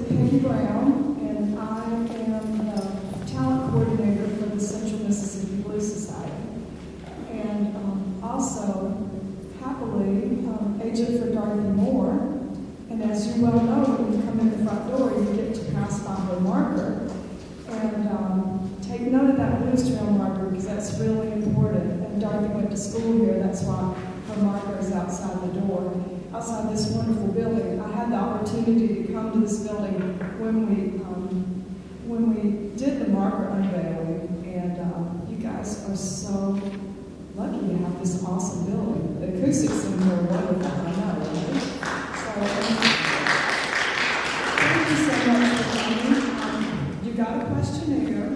Peggy Brown, and I am the talent coordinator for the Central Mississippi Blues Society. And also, happily, agent for Dorothy Moore. And as you well know, when you come in the front door, you get to pass by her marker. And take note of that blues trail marker, because that's really important. And Dorothy went to school here, that's why her marker is outside the door, outside this wonderful building. I had the opportunity to come to this building when we did the marker unveiling, and you guys are so lucky to have this awesome building. The acoustics in here are wonderful, I know, right? So, thank you so much for coming. You got a questionnaire,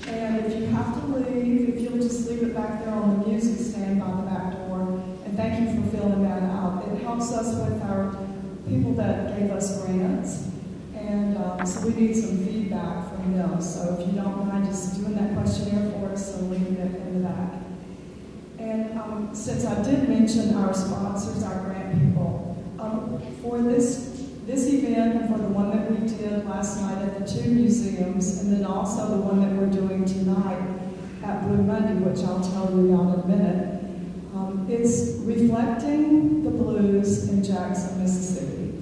and if you have to leave, if you'll just leave it back there on the music stand by the back door, and thank you for filling that out. It helps us with our people that gave us grants, and so we need some feedback from them. So if you don't mind just doing that questionnaire for us and leaving it in the back. And since I did mention our sponsors, our grant people, for this event and for the one that we did last night at the two museums, and then also the one that we're doing tonight at Blue Monday, which I'll tell you about in a minute, it's reflecting the blues in Jackson, Mississippi.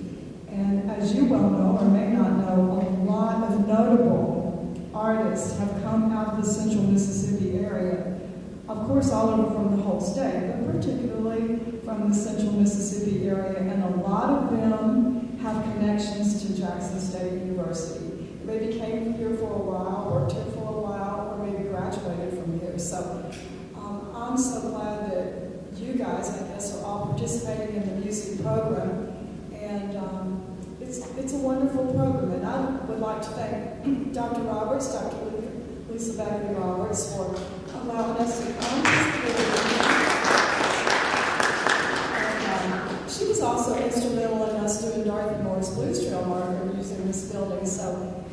And as you well know, or may not know, a lot of notable artists have come out of the central Mississippi area. Of course, all over from the whole state, but particularly from the central Mississippi area. And a lot of them have connections to Jackson State University. Maybe came here for a while, worked here for a while, or maybe graduated from here. So I'm so glad that you guys, I guess, are all participating in the music program, and it's a wonderful program. And I would like to thank Dr. Roberts, Dr. Lisa Beverly Roberts, for allowing us to come. And she was also instrumental in us doing Dorothy Moore's Blues Trail marker using this building. So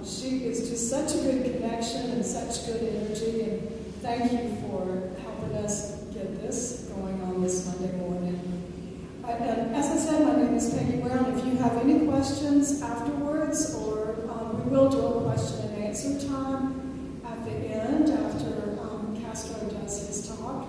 she is just such a good connection and such good energy. And thank you for helping us get this going on this Monday morning. And as I said, my name is Peggy Brown. If you have any questions afterwards, or we will do a question and answer time at the end after Castro does his talk.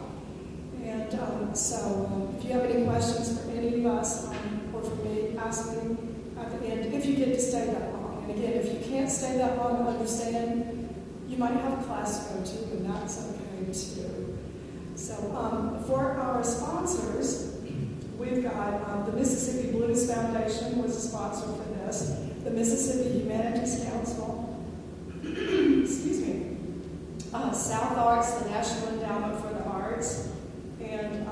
And so if you have any questions for any of us or for me, ask me at the end if you get to stay that long. And again, if you can't stay that long, understand you might have a class to go to, and that's okay too. So for our sponsors, we've got the Mississippi Blues Foundation was a sponsor for this, the Mississippi Humanities Council, excuse me, South Arts, the National Endowment for the Arts, and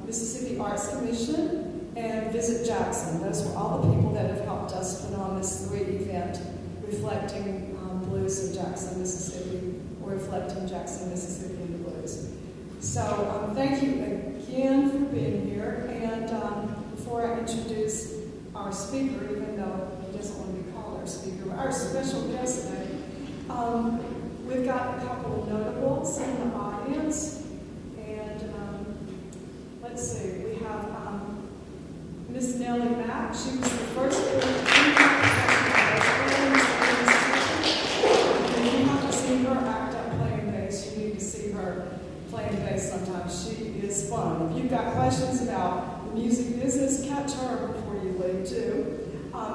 Mississippi Arts Commission, and Visit Jackson. Those were all the people that have helped us put on this 3 event reflecting blues in Jackson, Mississippi, or reflecting Jackson, Mississippi in the blues. So thank you again for being here. And before I introduce our speaker, even though he doesn't want to be called our speaker, our special guest today, we've got a couple of notables in the audience. And let's see, we have Miss Nellie Mack. She was the first her act up playing bass. You need to see her playing bass sometimes. She is fun. If you've got questions about the music business, catch her before you leave too.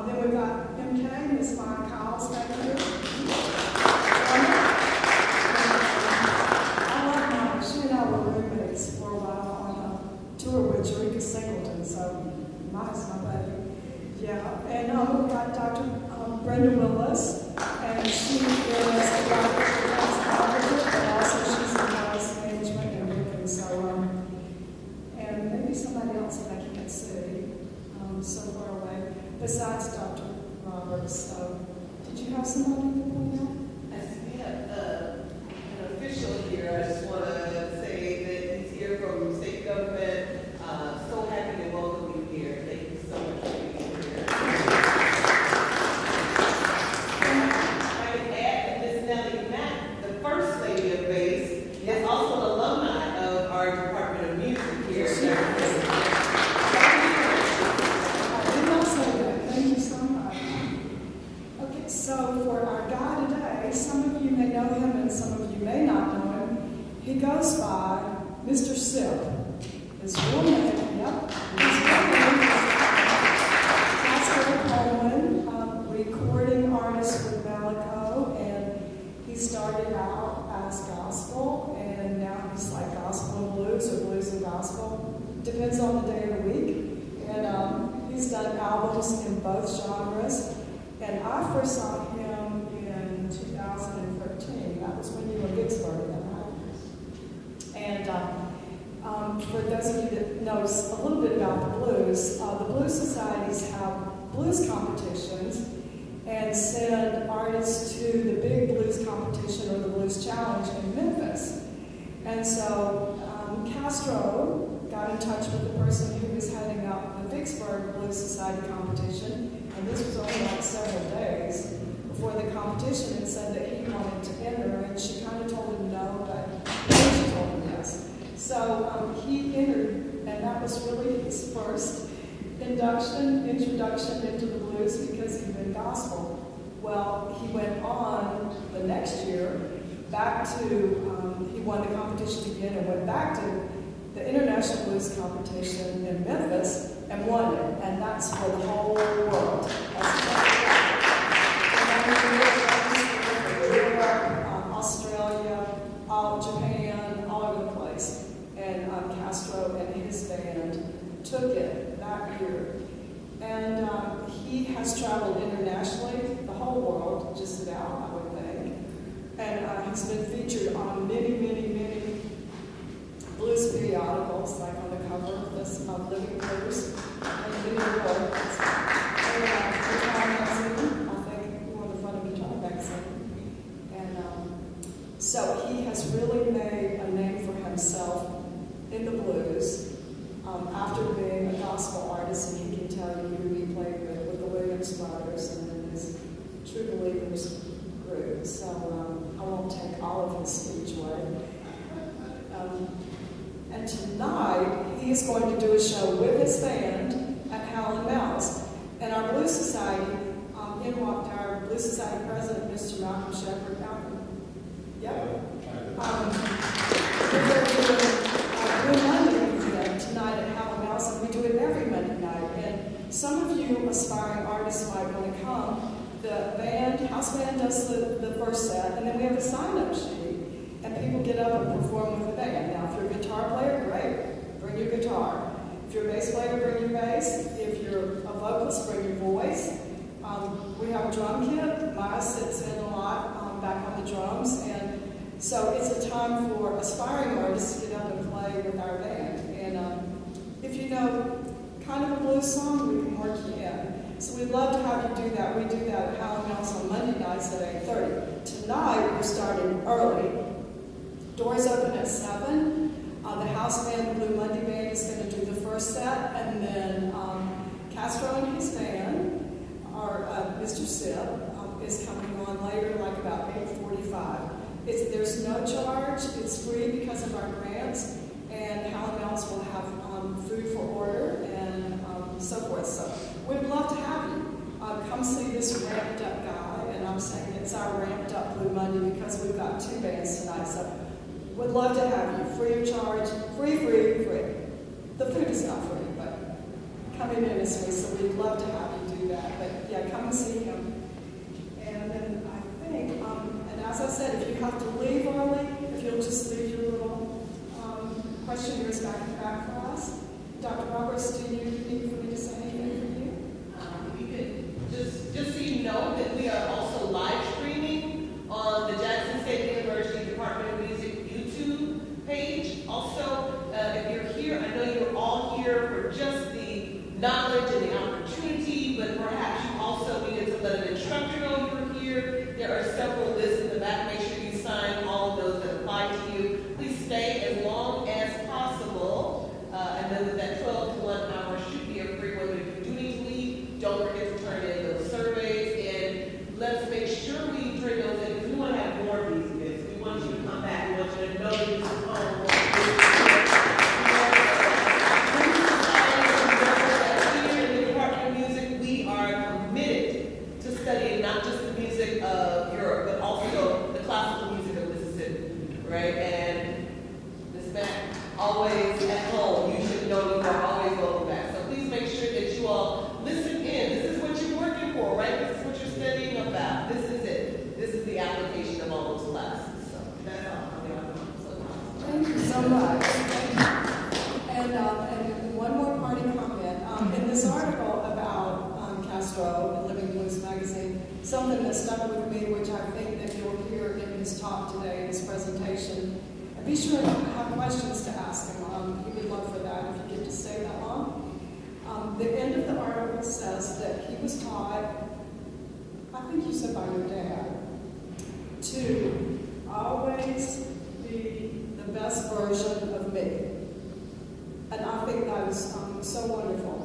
Then we've got UK, Miss Maya Cowles, thank you. I like Maya. She and I were roommates for a while on a tour with Jerika Singleton, so Maya's my buddy. Yeah, and we've got Dr. Brenda Willis, and she is a doctor but also she's in house management and everything, so, and maybe somebody else that I can't see, so far away, besides Dr. Roberts. So, did you have somebody to point out? We have an official here. I just want to say that he's here from state government. So happy to welcome you here. Thank you so much for being here. I would add that Ms. Nellie Mack, the first lady of BASE, is also an alumni of our Department of Music here. I did not say that. Thank you so much. Okay, so for our guy today, some of you may know him and some of you may not know him. He goes by Mr. Sipp. His real name, yep. His real name is Castro Coleman, recording artist with Malico, and he started out as gospel, and now he's like gospel and blues or blues and gospel. Depends on the day of the week. And he's done albums in both genres. And I first saw him in 2013. That was when you were in Vicksburg, right? And for those of you that knows a little bit about the Blues Societies have blues competitions and send artists to the big blues competition or the Blues Challenge in Memphis. And so Castro got in touch with the person who was heading up the Vicksburg Blues Society competition, and this was only like several days before the competition, and said that he wanted to enter, and she kind of told him no, but then she told him yes. So he entered, and that was really his first introduction into the blues because he'd been gospel. Well, he went on the next year back to, he won the competition again and went back to the International Blues Competition in Memphis and won it. And that's for the whole world. Australia, Japan, all over the place. And Castro and his band took it that year. And he has traveled internationally, the whole world, just about, I would think. And he's been featured on many blues periodicals, like on the cover of this Living Blues, and many more. And Guitar Magazine, I think, on the front of Guitar Magazine. And so he has really made a name for himself in the blues. After being a gospel artist, and he can tell you who he played with the Williams Brothers and then his True Believers group. So I won't take all of his speech away. And tonight, he is going to do a show with his band at Howlin' Mouse. And our Blues Society, in walked our Blues Society president, Mr. Malcolm Shepard. Yep. We're going to do Blue Monday tonight at Howlin' Mouse, and we do it every Monday night. And some of you aspiring artists might want to come. The band, house band, does the first set, and then we have a sign-up sheet, and people get up and perform with the band. Now, if you're a guitar player, great, bring your guitar. If you're a bass player, bring your bass. If you're a vocalist, bring your voice. We have a drum kit. Maya sits in a lot back on the drums, and so it's a time for aspiring artists to get up and play with our band. And if you know kind of a blues song, we can work you in. So we'd love to have you do that. We do that at Howlin' Mouse on Monday nights at 8:30. Tonight, we're starting early. Doors open at 7. The house band, the Blue Monday Band, is going to do the first set, and then Castro and his band, Mr. Sipp, is coming on later, like about 8:45. There's no charge. It's free because of our grants, and Howlin' Mouse will have food for order and so forth. So we'd love to have you. Come see this ramped up guy, and I'm saying it's our ramped up Blue Monday because we've got 2 bands tonight. So we'd love to have you, free of charge, free. The food is not free, but coming in is free, so we'd love to have you do that. But yeah, come and see him. Castro in Living Blues magazine, something that stuck with me, which I think that you'll hear in his talk today, in his presentation. And be sure to have questions to ask him. He would love for that if you get to stay that long. The end of the article says that he was taught, I think you said by your dad, to always be the best version of me. And I think that is so wonderful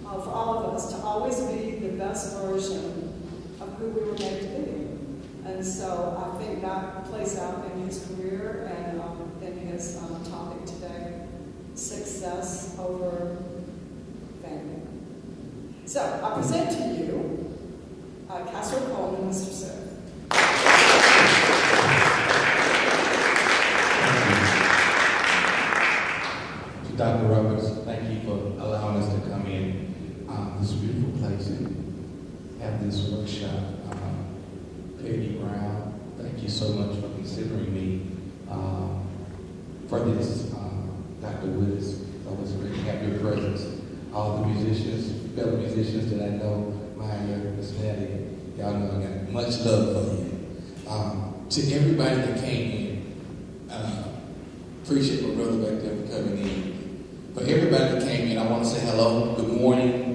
for all of us to always be the best version of who we were made to be. And so I think that plays out in his career and in his topic today, success over family. So I present to you Castro Coleman, Mr. Sipp. Dr. Roberts, thank you for allowing us to come in this beautiful place and have this workshop. Peggy Brown, thank you so much for considering me for this. Dr. Willis, it's always great to have your presence. All the musicians, fellow musicians that I know, Maya, Miss Nelly, y'all know I got much love for you. To everybody that came in, appreciate my brother back there for coming in. For everybody that came in, I want to say hello, good morning,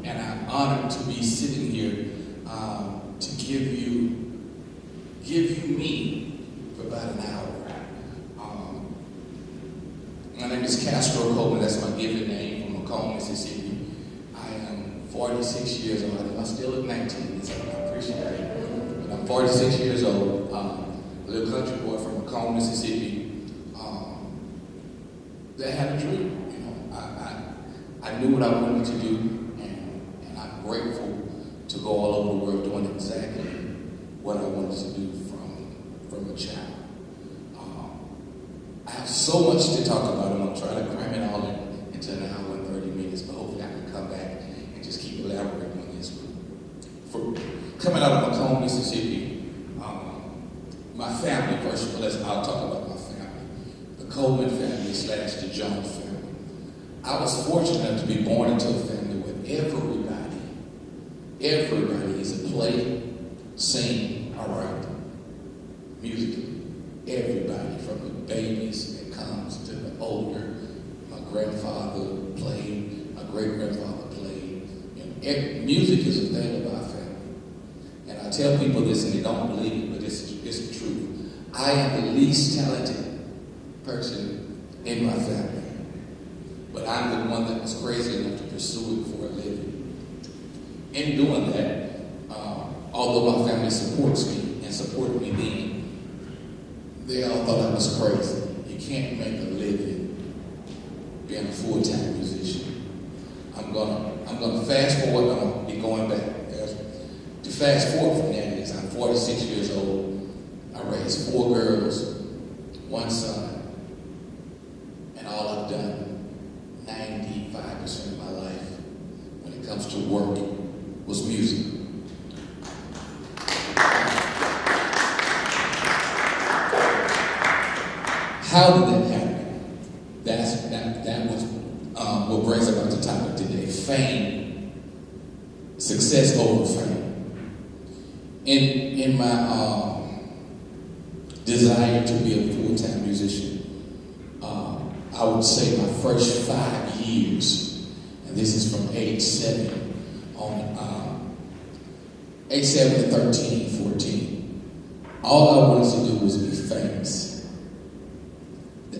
and I'm honored to be sitting here to give you me for about an hour. My name is Castro Coleman, that's my given name, from Macomb, Mississippi. I am 46 years old. I still look 19, so I appreciate it. But I'm 46 years old, a little country boy from Macomb, Mississippi. That had a dream, you know. I knew what I wanted to do, and I'm grateful to go all over the world doing exactly what I wanted to do from a child. I have so much to talk about, and I'm trying to cram it all into an hour and 30 minutes, but hopefully I can come back and just keep elaborating on this. For coming out of Macomb, Mississippi, my family, first of all, I'll talk about my family. The Coleman family / the Jones family. I was fortunate enough to be born into a family where everybody is a play, sing, or write musically. Everybody, from the babies that comes to the older. My grandfather played, my great-grandfather played. Music is a thing of our family. And I tell people this and they don't believe it, but it's the truth. I am the least talented person in my family. But I'm the one that was crazy enough to pursue it for a living. In doing that, although my family supports me and supported me then, they all thought I was crazy. You can't make a living being a full-time musician. I'm gonna fast forward. I'm gonna be going back. To fast forward from that is I'm 46 years old. I raised 4 girls, 1 son, and all I've done 95% of my life when it comes to work was music. How did that happen? That was what brings about the topic today: fame, success over fame. In my desire to be a full-time musician, I would say my first 5 years, and this is from age 7 to 13, 14. All I wanted to do was be famous.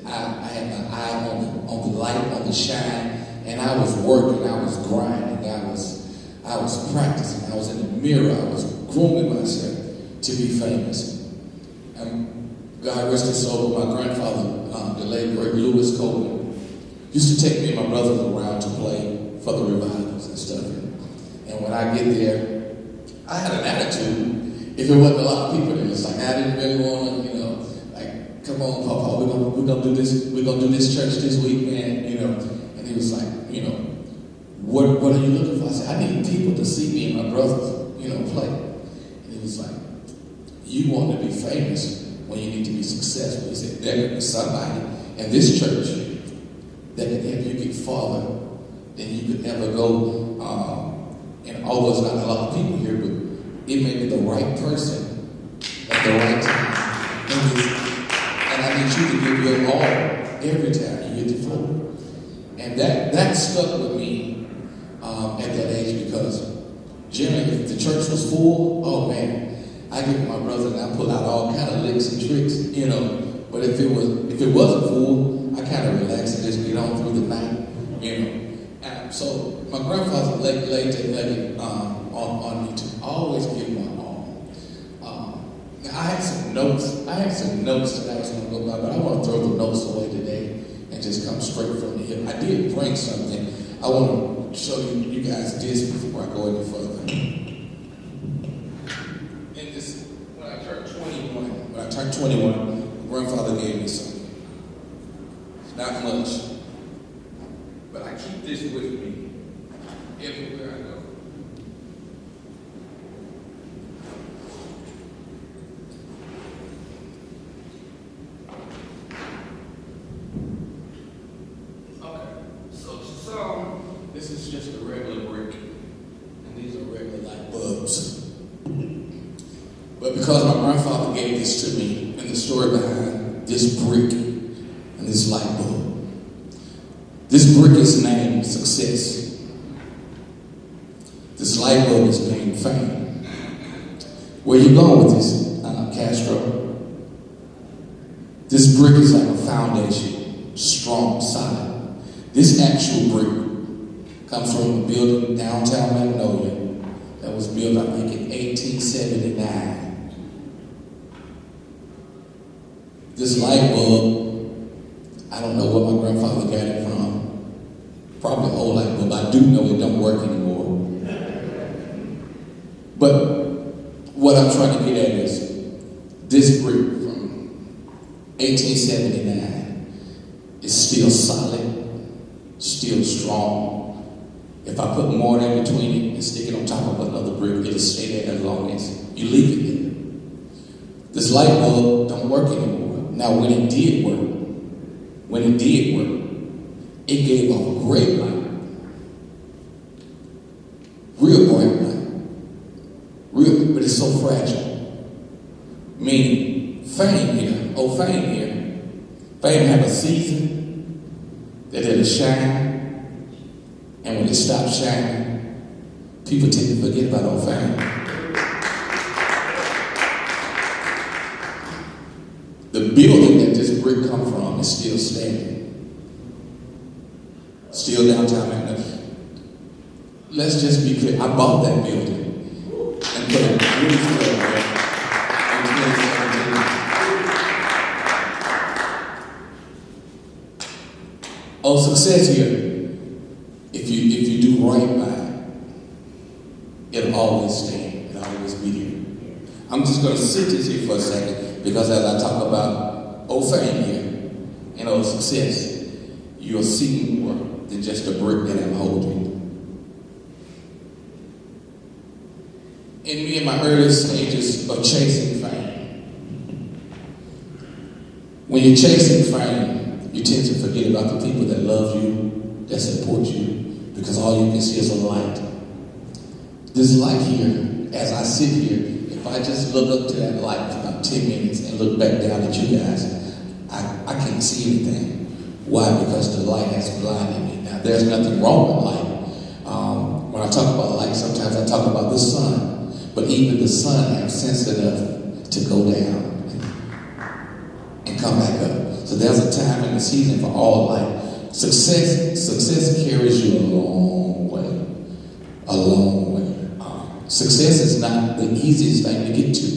I had my eye on the light, on the shine, and I was working, I was grinding, I was practicing, I was in the mirror, I was grooming myself to be famous. And God rest his soul, my grandfather, the late great Lewis Coleman, used to take me and my brothers around to play for the revivals and stuff. And when I get there, I had an attitude. If it wasn't a lot of people there, it's like I didn't really want to, come on, Papa, we're gonna do this. We're gonna do this church this week, man. And he was like, what are you looking for? I said, I need people to see me and my brothers, play. And he was like, you want to be famous when you need to be successful. He said, there could be somebody in this church that can help you get farther than you could ever go although it's not a lot of people here, but it may be the right person at the right time. And I need you to give your all every time you hit the floor. And that stuck with me at that age, because generally if the church was full, oh man, I get with my brother and I pull out all kind of licks and tricks, you know. But if it wasn't full, I kind of relaxed and just get on through the night, you know. And so my grandfather laid it on me to always give my all. Now I had some notes that I was going to go by, but I want to throw the notes away today and just come straight from the hip. I did bring something. I want to show you guys this before I go any further. When I turned 21, my grandfather gave me something. It's not much, but I keep this with me everywhere I go. Okay, so this is just a regular brick, and these are regular light bulbs. But because my grandfather gave this to me, and the story behind this brick and this light bulb, this brick is named success. This light bulb is named fame. Where you going with this, Castro? This brick is like a foundation, strong, solid. This actual brick comes from a building downtown Magnolia that was built, I think, in 1879. This light bulb, I don't know where my grandfather got it from. Probably an old light bulb. I do know it don't work anymore. But what I'm trying to get at is this brick from 1879 is still solid, still strong. If I put mortar in between it and stick it on top of another brick, it'll stay there as long as you leave it there. This light bulb don't work anymore. Now, when it did work, it gave off great light. Real bright light. But it's so fragile. Meaning, fame have a season that it'll shine, and when it stops shining, people tend to forget about old fame. The building that this brick come from is still standing. Still downtown Magnolia. Let's just be clear. I bought that building and put a roof over it in 2017. Oh, success here. If you do right by it, it'll always stand. It'll always be here. I'm just going to sit this here for a second, because as I talk about old fame here and old success, you'll see more than just a brick that I'm holding. In me in my early stages of chasing fame, when you're chasing fame, you tend to forget about the people that love you, that support you, because all you can see is a light. This light here, as I sit here, if I just look up to that light for about 10 minutes and look back down at you guys, I can't see anything. Why? Because the light has blinded me. Now, there's nothing wrong with light. When I talk about light, sometimes I talk about the sun. But even the sun has sense enough to go down and come back up. So there's a time in the season for all light. Success carries you a long way. A long way. Success is not the easiest thing to get to,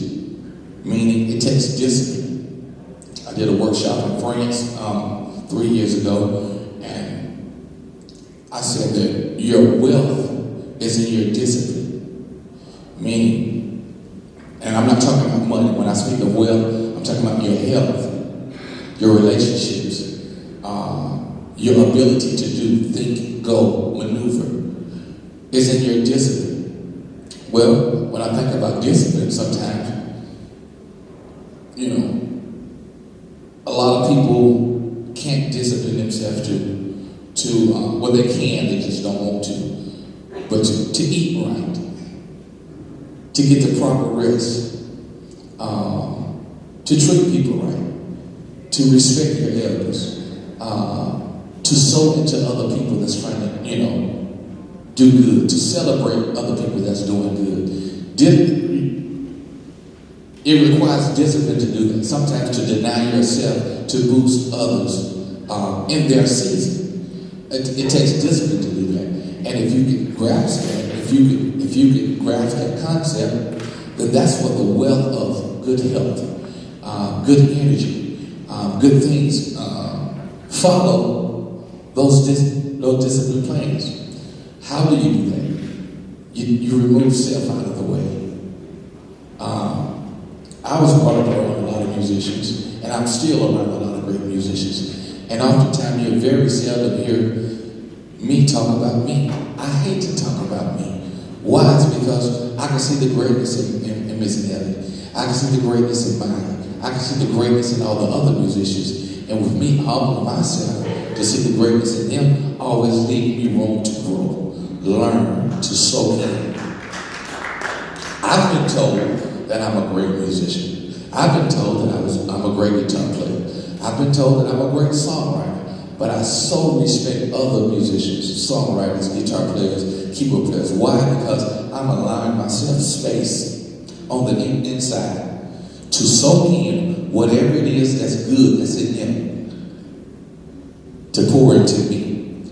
meaning it takes discipline. I did a workshop in France 3 years ago, and I said that your wealth is in your discipline. Meaning, and I'm not talking about money. When I speak of wealth, I'm talking about your health, your relationships, your ability to do, think, go, maneuver. Is in your discipline. Well, when I think about discipline, sometimes, a lot of people can't discipline themselves to well, they can, they just don't want to. but to eat right, to get the proper rest, to treat people right, to respect your elders, to sow into other people that's trying to, do good, to celebrate other people that's doing good. It requires discipline to do that. Sometimes to deny yourself to boost others in their season. It takes discipline to do that. And if you can grasp that, if you can grasp that concept, then that's what the wealth of good health, good energy, good things follow those discipline plans. How do you do that? You remove self out of the way. I was brought up around a lot of musicians, and I'm still around a lot of great musicians. And oftentimes you very seldom hear me talk about me. I hate to talk about me. Why? It's because I can see the greatness in Miss Nelly. I can see the greatness in mine. I can see the greatness in all the other musicians. And with me humbling myself to see the greatness in them, always leave me room to grow, learn, to soak in. I've been told that I'm a great musician. I've been told that I'm a great guitar player. I've been told that I'm a great songwriter. But I so respect other musicians, songwriters, guitar players, keyboard players. Why? Because I'm allowing myself space on the inside to soak in whatever it is that's good that's in them to pour into me.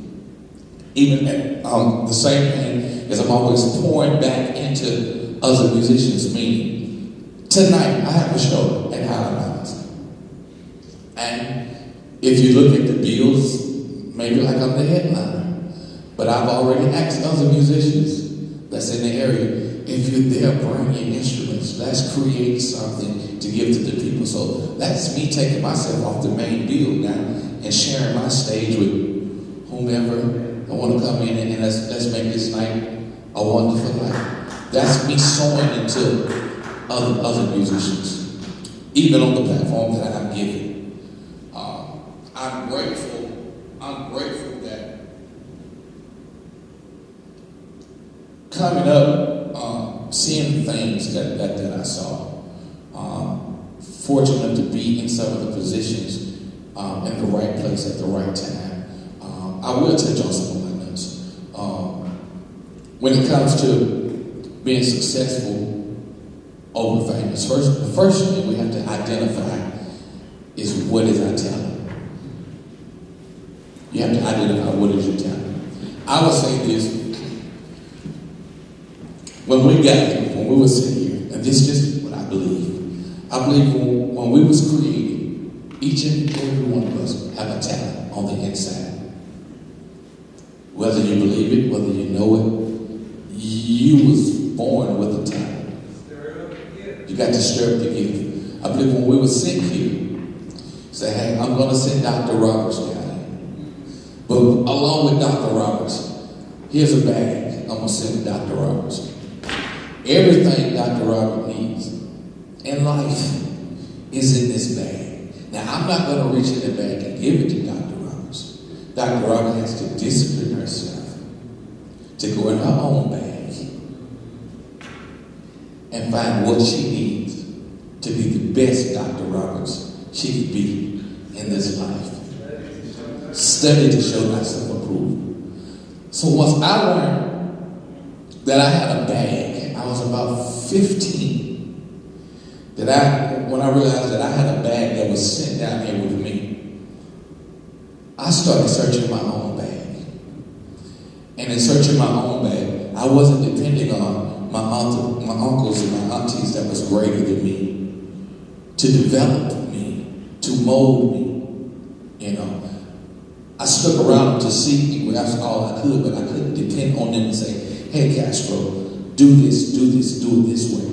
Even the same thing as I'm always pouring back into other musicians, meaning tonight I have a show at Highlands. And if you look at the bills, maybe like I'm the headliner. But I've already asked other musicians that's in the area, if you're there, bring your instruments. Let's create something to give to the people. So that's me taking myself off the main bill now and sharing my stage with whomever I want to come in and let's make this night a wonderful night. That's me sowing into other musicians, even on the platform that I'm giving. I'm grateful that coming up, seeing things that I saw, fortunate to be in some of the positions in the right place at the right time. I will touch on some of my notes. When it comes to being successful over famous, the first thing we have to identify is what is our talent. You have to identify what is your talent. I would say this, when we got here, when we were sitting here, and this is just what I believe when we was created, each and every one of us have a talent on the inside. Whether you believe it, whether you know it, you was born with a talent. You got to stir up the gift. I believe when we were sitting here, say, hey, I'm going to send Dr. Roberts down. But along with Dr. Roberts, here's a bag I'm going to send to Dr. Roberts. Everything Dr. Roberts needs in life is in this bag. Now, I'm not going to reach in the bag and give it to Dr. Roberts. Dr. Roberts has to discipline herself to go in her own bag and find what she needs to be the best Dr. Roberts she could be in this life. Study to show thyself approved. So once I learned that I had a bag, I was about 15, when I realized that I had a bag that was sent down here with me, I started searching my own bag. And in searching my own bag, I wasn't depending on my uncles and my aunties that was greater than me to develop me, to mold me, I stuck around to see people, that's all I could, but I couldn't depend on them and say, hey, Castro, do this, do it this way.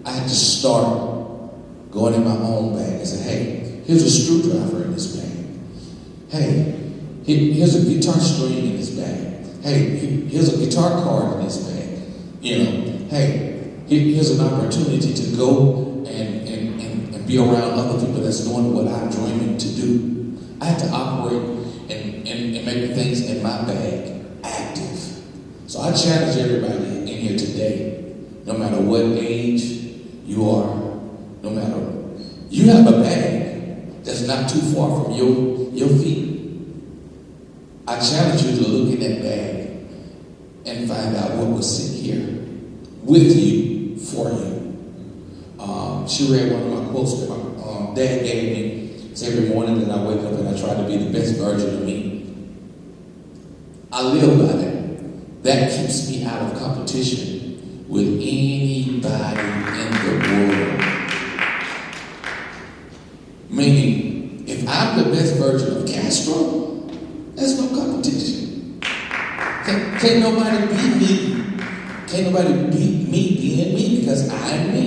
I had to start going in my own bag and say, hey, here's a screwdriver in this bag. Hey, here's a guitar string in this bag. Hey, here's a guitar card in this bag. Hey, here's an opportunity to go and be around other people that's doing what I'm dreaming to do. I had to operate and make things in my bag active. So I challenge everybody in here today, no matter what age you are, no matter, you have a bag that's not too far from your feet. I challenge you to look in that bag and find out what was sitting here with you, for you. She read one of my quotes that my dad gave me. It's every morning that I wake up and I try to be the best version of me. I live by that. That keeps me out of competition with anybody in the world. Meaning, if I'm the best version of Castro, there's no competition. Can't nobody beat me. Can't nobody beat me being me because I'm me.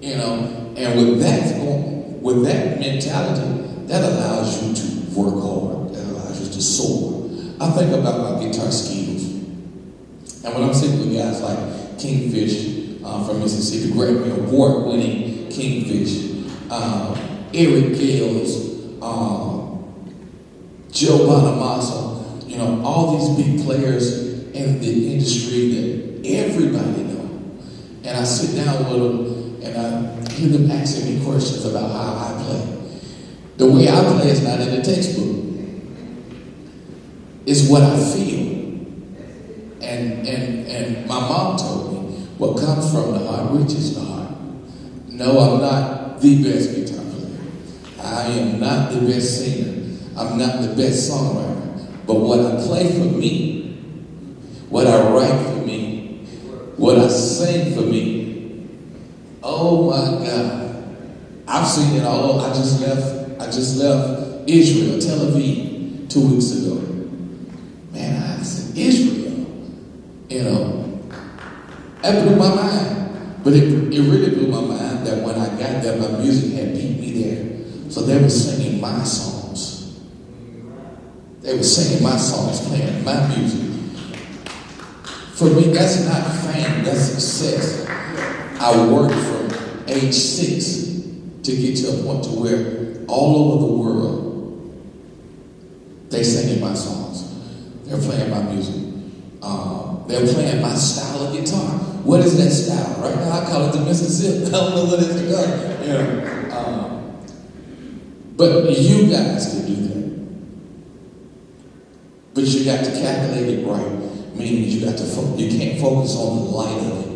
You know, and with that mentality, that allows you to work hard. That allows you to soar. I think about my guitar skills. And when I'm sitting with guys like Kingfish from Mississippi, Grammy Award-winning Kingfish, Eric Gales, Joe Bonamassa, you know, all these big players in the industry that everybody know. And I sit down with them and I hear them asking me questions about how I play. The way I play is not in the textbook. It's what I feel. And my mom told me, what comes from the heart reaches the heart. No, I'm not the best guitar player. I am not the best singer. I'm not the best songwriter. But what I play for me, what I write for me, what I sing for me, oh my God. I've seen it all. I just left Israel, Tel Aviv, 2 weeks ago. Man, I said, Israel. You know, that blew my mind. But it really blew my mind that when I got there, my music had beat me there. So they were singing my songs. They were singing my songs, playing my music. For me, that's not fame, that's success. I worked from age 6 to get to a point to where all over the world, they singing my songs. They're playing my music. They're playing my style of guitar. What is that style? Right now I call it the Mississippi. I don't know what it's called. You know. But you guys can do that. But you got to calculate it right. Meaning you got to you can't focus on the light of it.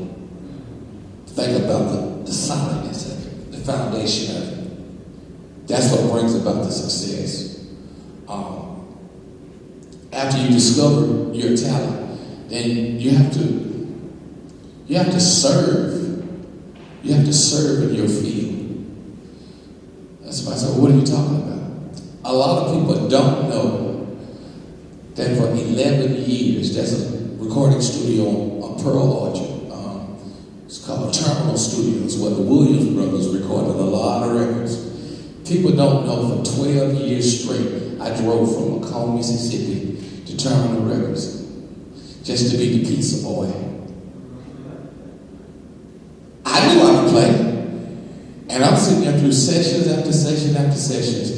Think about the solidness of it, the foundation of it. That's what brings about the success. After you discover your talent, then you have to serve. You have to serve in your field. That's why I said, what are you talking about? A lot of people don't know that for 11 years, there's a recording studio on Pearl Orchard. It's called Terminal Studios, where the Williams brothers recorded a lot of records. People don't know for 12 years straight, I drove from Macomb, Mississippi to Terminal Records just to be the pizza boy. I knew I could play. And I'm sitting there through sessions after session after sessions,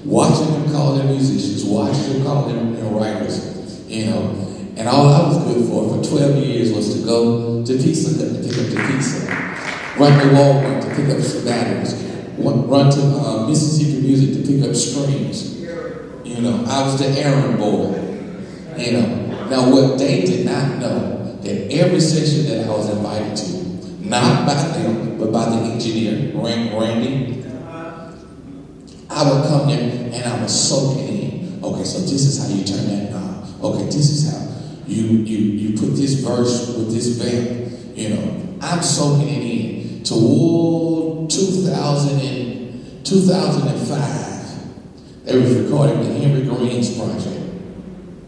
watching them call their musicians, watching them call their writers, you know. And all I was good for 12 years was to go to Pizza Hut to pick up the pizza, run to Walmart to pick up some batteries, run to Mississippi Music to pick up strings. You know, I was the errand boy. You know, now what they did not know, that every session that I was invited to, not by them, but by the engineer, Randy, I would come there and I was soaking in. Okay, so this is how you turn that knob. Okay, this is how you put this verse with this vamp. You know, I'm soaking it in. Toward 2005, they was recording the Henry Green's project.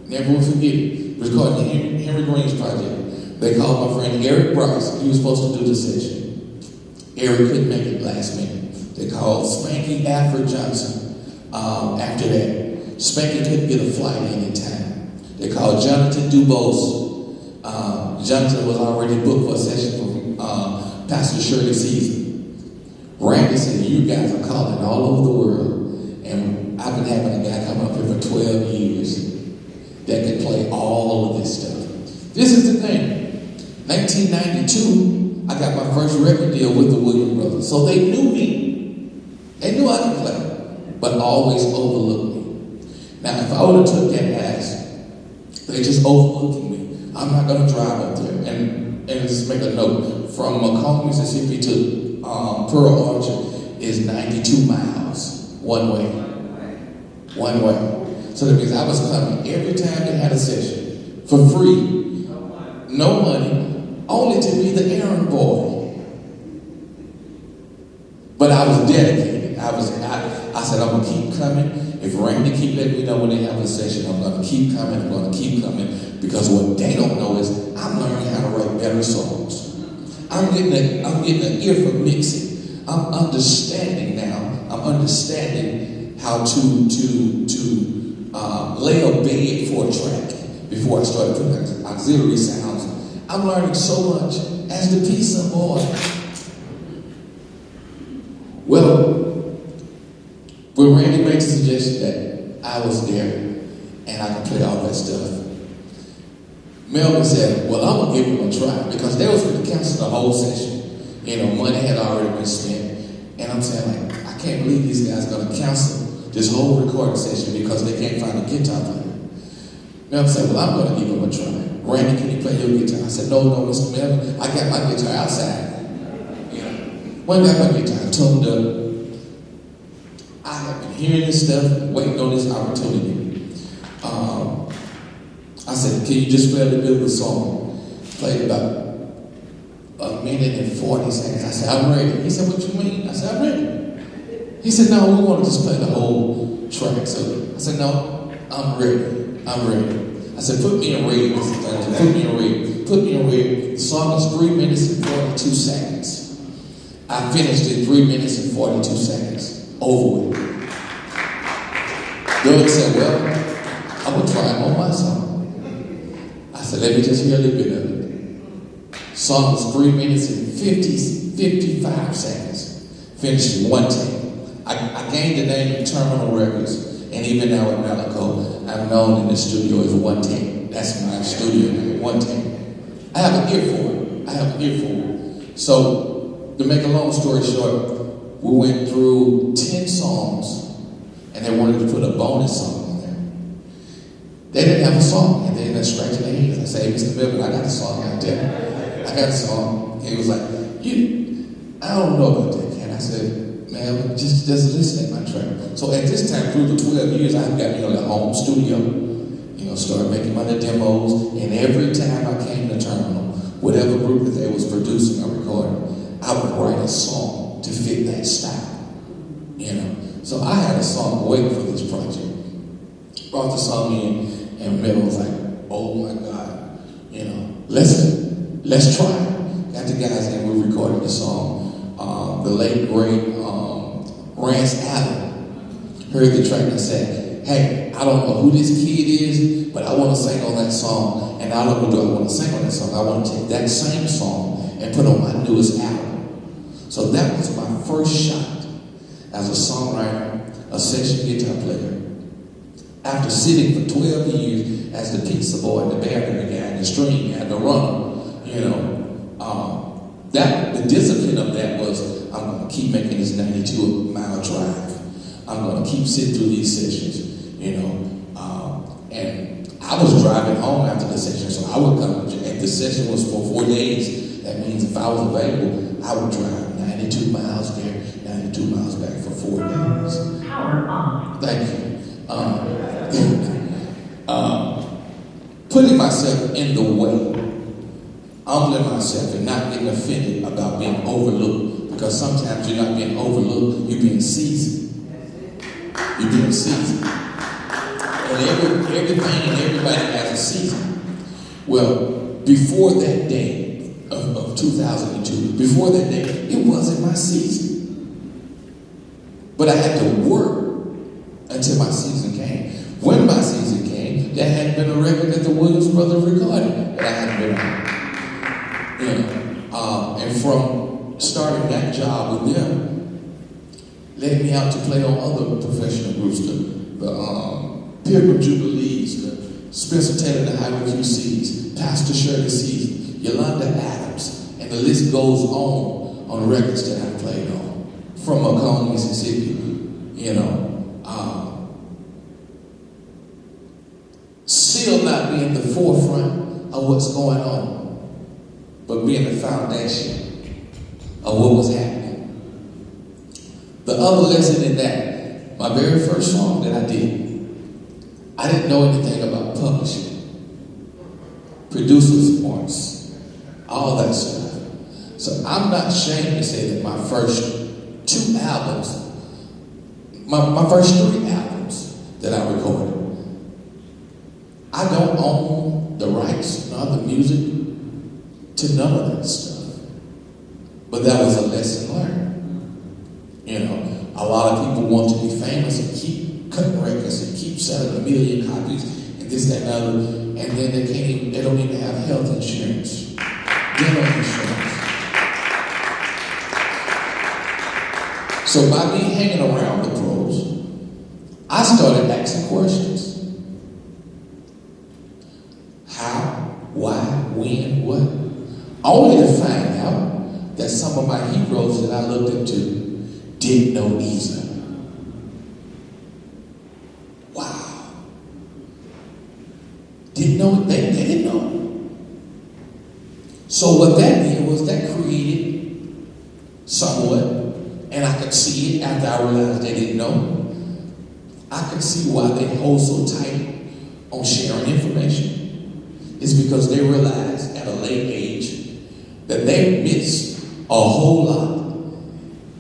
Never will forget it. It was called the Henry Green's project. They called my friend Eric Bryce. He was supposed to do the session. Eric couldn't make it last minute. They called Spanky Alfred Johnson after that. Spanky couldn't get a flight in time. They called Jonathan Dubose. Jonathan was already booked for a session for Pastor Shirley Season. Randy said, you guys are calling all over the world. And I've been having a guy come up here for 12 years that could play all of this stuff. This is the thing. 1992, I got my first record deal with the Williams Brothers. So they knew me. They knew I could play, but always overlooked me. Now, if I would have took that as they just overlooking me, I'm not going to drive up there. And just make a note, from Macomb, Mississippi to Pearl Orchard is 92 miles one way. One way. So that means I was coming every time they had a session for free, no money, only to be the errand boy. But I was dedicated. I said, I'm going to keep coming. If Randy keep letting me know when they have a session, I'm going to keep coming. I'm going to keep coming. Because what they don't know is I'm learning how to write better songs. I'm getting an ear for mixing. I'm understanding now. I'm understanding how to lay a bed for a track before I started putting auxiliary sounds. I'm learning so much as the pizza boy. Well, when Randy made the suggestion that I was there and I could play all that stuff, Melvin said, well, I'm going to give him a try, because they was going to cancel the whole session. You know, money had already been spent. And I'm saying, like, I can't believe these guys are going to cancel this whole recording session because they can't find a guitar player. Melvin said, well, I'm going to give him a try. Randy, can you play your guitar? I said, no, Mr. Melvin, I got my guitar outside. You know, when I got my guitar tuned up, I have been hearing this stuff, waiting on this opportunity. I said, can you just play a little bit of the song? Played about a minute and 40 seconds. I said, I'm ready. He said, what you mean? I said, I'm ready. He said, no, we want to just play the whole track. So I said, no, I'm ready. I'm ready. I said, put me in reading. Put me in reading. Put me in reading. The song is 3 minutes and 42 seconds. I finished in 3 minutes and 42 seconds. Over with. Doug said, well, I'm going to try it on my song. I said, let me just hear a little bit of it. Song was 3 minutes and 55 seconds. Finished in one take. I gained the name of Terminal Records, and even now at Malaco, I'm known in the studio as One Take. That's my studio name, One Take. I have an ear for it. So, to make a long story short, we went through 10 songs, and they wanted to put a bonus song on there. They didn't have a song, and they ended up scratching their heads. I said, hey, Mr. Melvin, I got a song out there. I got a song. And he was like, I don't know about that, Ken. I said, man, just listen at my track. So at this time, through the 12 years, I've got me a home studio, started making my demos, and every time I came to Terminal, whatever group that they was producing or recording, I would write a song to fit that style, So I had a song waiting for this project. Brought the song in, and Mel was like, oh my God, let's try it. Got the guys in, we recorded the song. The late, great Rance Allen heard the track and said, hey, I don't know who this kid is, but I want to sing on that song. And I don't know what I want to sing on that song. I want to take that same song and put on my newest album. So that was my first shot as a songwriter, a session guitar player. After sitting for 12 years as the pizza boy, the baritone guy, the string guy, the runner, the discipline of that was, I'm going to keep making this 92-mile drive. I'm going to keep sitting through these sessions, and I was driving home after the session, so I would come, if the session was for 4 days, that means if I was available, I would drive 92 miles there, 92 miles back for 4 days. Power on. Thank you. Putting myself in the way, humbling myself and not getting offended about being overlooked, because sometimes you're not being overlooked, you're being seasoned. You're being seasoned. And everything and everybody has a season. Well, before that day of 2002, before that day, it wasn't my season. But I had to work until my season came. When my season came, there hadn't been a record that the Williams Brothers recorded that I hadn't been on. And from starting that job with them, led me out to play on other professional groups, the Pilgrim Jubilees, Spencer Taylor and the Highway QCs, Pastor Shirley C, Yolanda Adams, and the list goes on records that I played on from Macomb, Mississippi. You know, still not being the forefront of what's going on, but being the foundation of what was happening. The other lesson in that, my very first song that I didn't know anything about publishing, producers' points, all that stuff. So I'm not ashamed to say that my first two albums, my first three albums that I recorded, I don't own the rights nor the music to none of that stuff. But that was a lesson learned. You know, a lot of people want to be famous and keep cutting records and keep selling 1 million copies and this, that, and other, and then they don't even have health insurance, dental insurance. So by me hanging around the pros, I started asking questions. How, why, when, what? Only to find out that some of my heroes that I looked up to didn't know either. Wow. Didn't know, they didn't know. So what that did was that created somewhat, and I could see it after I realized they didn't know. I could see why they hold so tight on sharing information. It's because they realized at a late age that they missed a whole lot.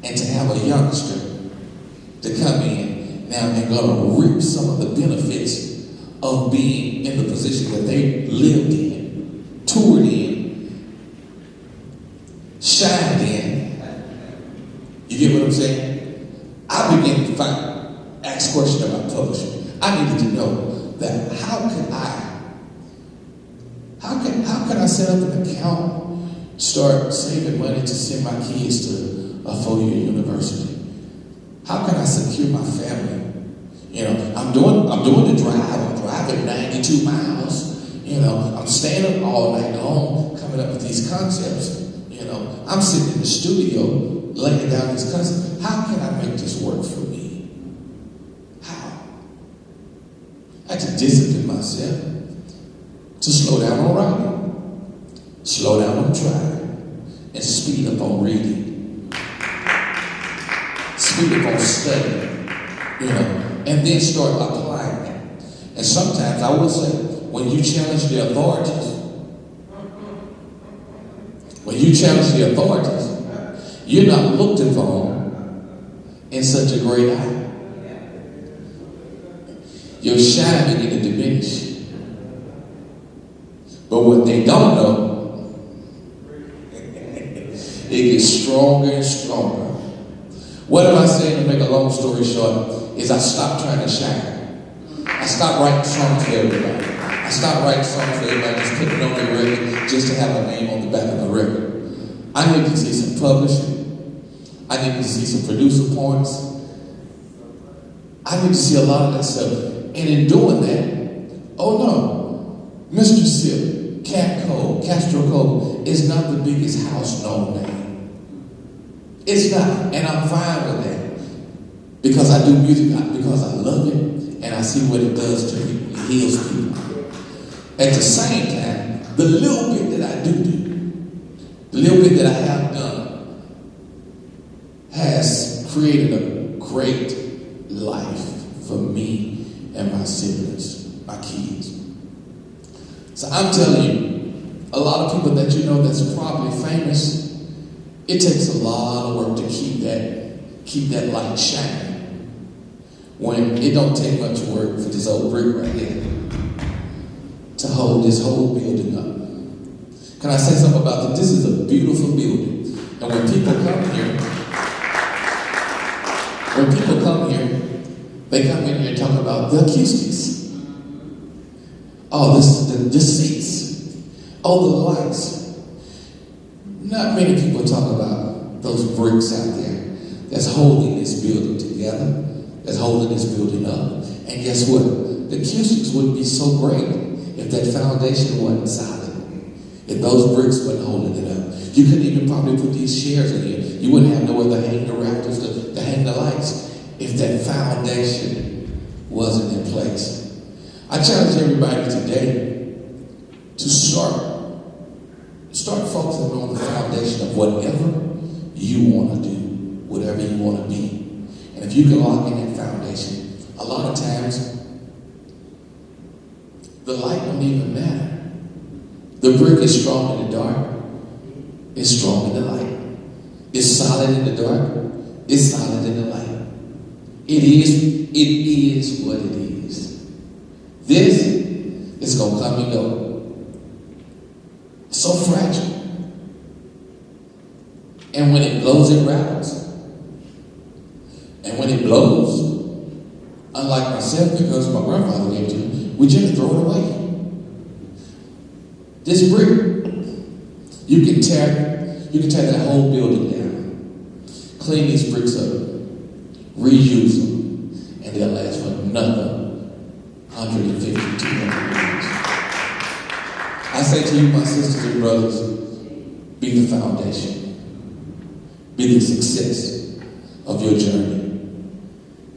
And to have a youngster to come in now and going to reap some of the benefits of being in the position that they lived in, toured in, shined in. You get what I'm saying? I began to ask questions about publishing. I needed to know that how can I set up an account, start saving money to send my kids to a 4-year university? How can I secure my family? You know, I'm doing the drive. I'm driving 92 miles. You know, I'm staying up all night long, coming up with these concepts. You know, I'm sitting in the studio, laying down these concepts. How can I make this work for me? How? I had to discipline myself to slow down on writing, slow down on driving, and speed up on reading, speed up on studying, you know, and then start applying it. And sometimes I will say, when you challenge the authorities, you're not looked upon in such a great eye. Your shine begin to diminish. But what they don't know, it gets stronger and stronger. What am I saying, to make a long story short, is I stopped trying to shine. I stopped writing songs for everybody. I stopped writing songs for everybody, just putting it on the record, just to have a name on the back of the record. I need to see some publishing. I need to see some producer points. I need to see a lot of that stuff. And in doing that, oh no, Mr. Sipp, Castro Coleman is not the biggest house known name. It's not, and I'm fine with that. Because I do music, because I love it, and I see what it does to people. It heals people. At the same time, the little bit that I do, the little bit that I have done, has created a great life for me and my siblings, my kids. So I'm telling you, a lot of people that you know that's probably famous, it takes a lot of work to keep that light shining. When it don't take much work for this old brick right here to hold this whole building up. Can I say something about this? This is a beautiful building. And when people come here, they come in here and talk about the acoustics. Oh, the seats. Oh, the lights. Not many people talk about those bricks out there that's holding this building together, that's holding this building up. And guess what? The acoustics wouldn't be so great if that foundation wasn't solid, if those bricks wasn't holding it up, you couldn't even probably put these chairs in here. You wouldn't have nowhere to hang the rafters, to hang the lights, if that foundation wasn't in place. I challenge everybody today to start focusing on the foundation of whatever you want to do, whatever you want to be. And if you can lock in that foundation, a lot of times, the light don't even matter. The brick is strong in the dark. It's strong in the light. It's solid in the dark. It's solid in the light. It is what it is. This is going to come and go. It's so fragile. And when it blows, it rattles. And when it blows, unlike myself, because my grandfather gave it to me, we just throw it away. This brick, you can tear that whole building down, clean these bricks up, reuse them, and they'll last for another 150, 200 years. I say to you, my sisters and brothers, be the foundation. Be the success of your journey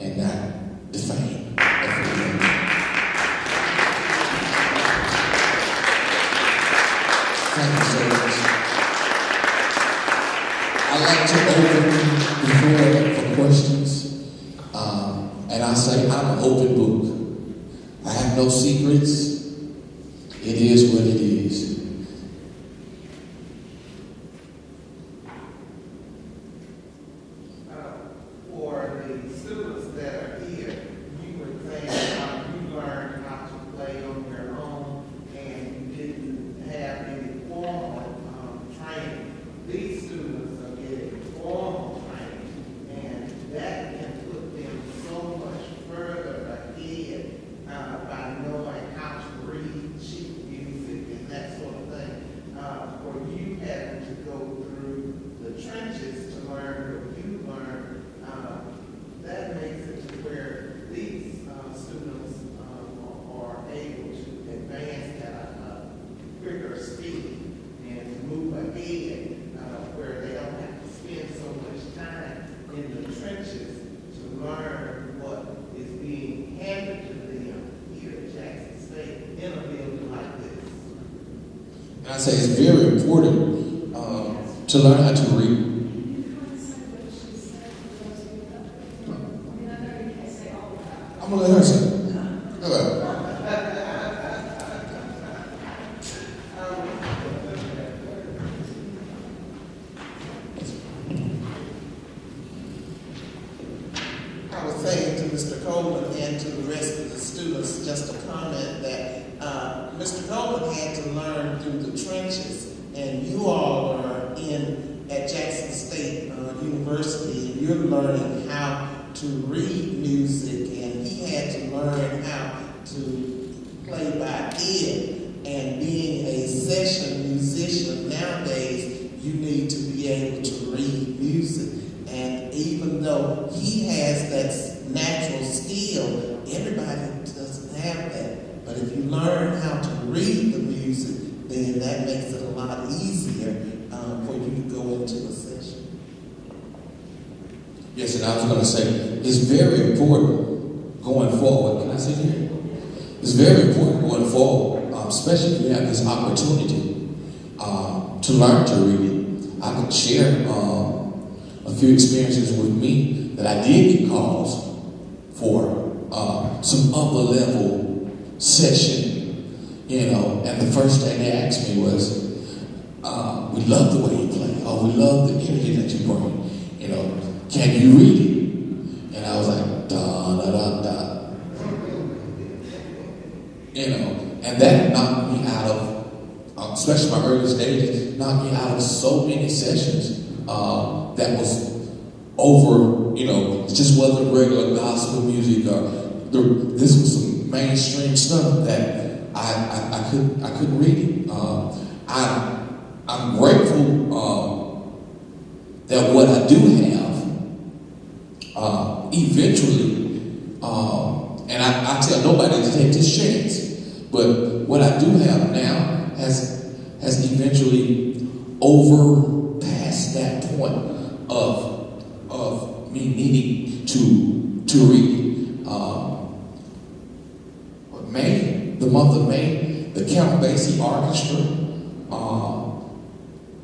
and not the fame of your journey. Thank you so much. I like to open the floor for questions. And I say I'm an open book. I have no secrets. It is what it is. For the students that are here, you were saying how you learned how to play on your own and you didn't have any formal training. These students are getting formal training, and that can put them so much further ahead by knowing how to read sheet music and that sort of thing. For you having to go through the trenches to learn what you learned, that makes it to where these students are able to advance at a quicker speed and move ahead where they don't have to spend so much time in the trenches to learn what is being handed to them here at Jackson State in a building like this. And I say it's very important to learn how to read. I'm going to let her say it. Hello. I was saying to Mr. Coleman and to the rest of the students, just a comment that Mr. Coleman had to learn through the trenches, and you all are at Jackson State University, and you're learning how to read music, and he had to learn how to play by ear. And being a session musician nowadays, you need to be able to read music. And even though he has that natural skill, everybody doesn't have that. But if you learn how to read the music, then that makes it a lot easier for you to go into a session. Yes, and I was going to say, it's very important going forward. Can I say that? It's very important going forward, especially if you have this opportunity to learn to read it. I could share a few experiences with me that I did get calls for some upper level session, and the first thing they asked me was, we love the way you play, or we love the energy that you bring, can you read it? And I was like, da, da, da, da. And that knocked me out of, especially my early stages, knocked me out of so many sessions that was over, it just wasn't regular gospel music, or this was some mainstream stuff that I couldn't read it. I'm grateful that what I do have, eventually, and I tell nobody to take this chance, but what I do have now has eventually overpassed that point of me needing to read. May, the month of May, the Count Basie Orchestra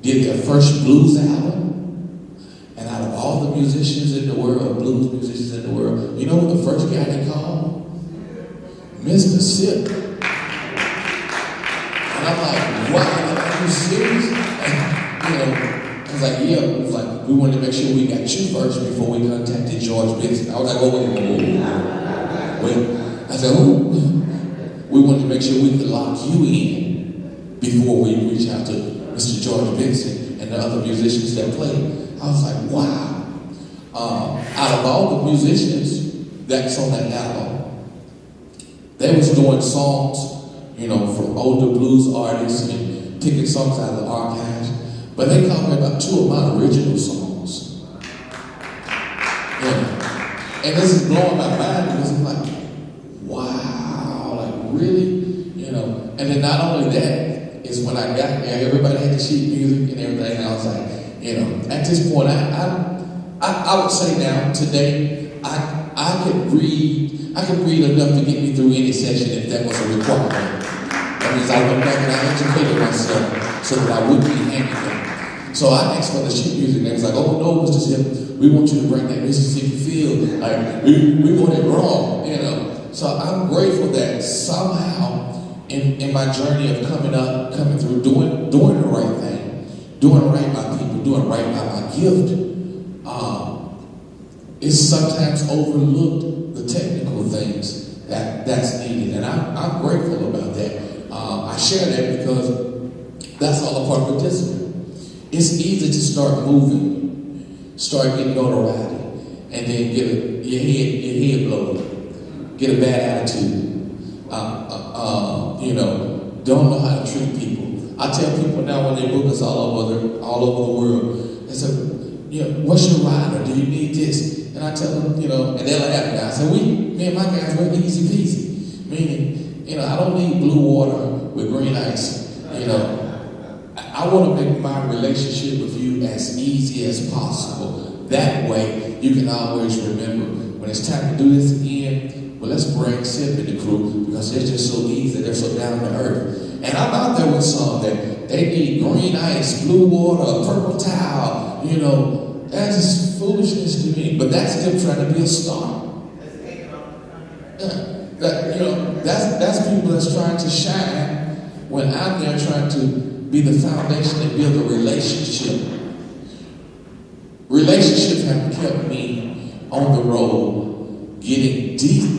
did their first blues album. And out of all the musicians in the world, blues musicians in the world, you know what the first guy they called? Mr. Sipp. And I'm like, wow, are you serious? And, you know, I was like, yeah. It was like, we wanted to make sure we got you first before we contacted George Benson. I was like, oh, wait. I said, oh. We wanted to make sure we could lock you in before we reach out to Mr. George Benson and the other musicians that played. I was like, wow. Out of all the musicians that's on that album, they was doing songs, you know, from older blues artists and picking songs out of the archives. But they called me about 2 of my original songs. Yeah. And this is blowing my mind because I'm like, wow, like really? You know, and then not only that, is when I got there, everybody had the sheet music and everything, and I was like, you know, at this point, I would say now, today, I could read enough to get me through any session if that was a requirement. That means I went back and I educated myself so that I wouldn't be handicapped. So I asked for the sheet music, and they was like, oh no, Mr. Sipp, we want you to bring that Mississippi feel. Like, we want it raw, you know. So I'm grateful that somehow in my journey of coming through, doing the right thing, doing right by people, doing right by my gift, it's sometimes overlooked the technical things that's needed. And I'm grateful about that. I share that because that's all a part of discipline. It's easy to start moving, start getting notoriety, and then get your head blown, get a bad attitude. You know, don't know how to treat people. I tell people now when they book us all over the world, they say, you know, what's your rider? Do you need this? And I tell them, you know, and they're laughing. I say, me and my guys, we're easy peasy. Meaning, you know, I don't need blue water with green ice. You know, I want to make my relationship with you as easy as possible. That way, you can always remember when it's time to do this again. Well, let's bring Sipp in the crew because they're just so easy. They're so down to earth. And I'm out there with some that they need green ice, blue water, purple towel. You know, that's just foolishness to me. But that's them trying to be a star. Yeah, you know, that's people that's trying to shine when I'm there trying to be the foundation and build a relationship. Relationships have kept me on the road, getting deep.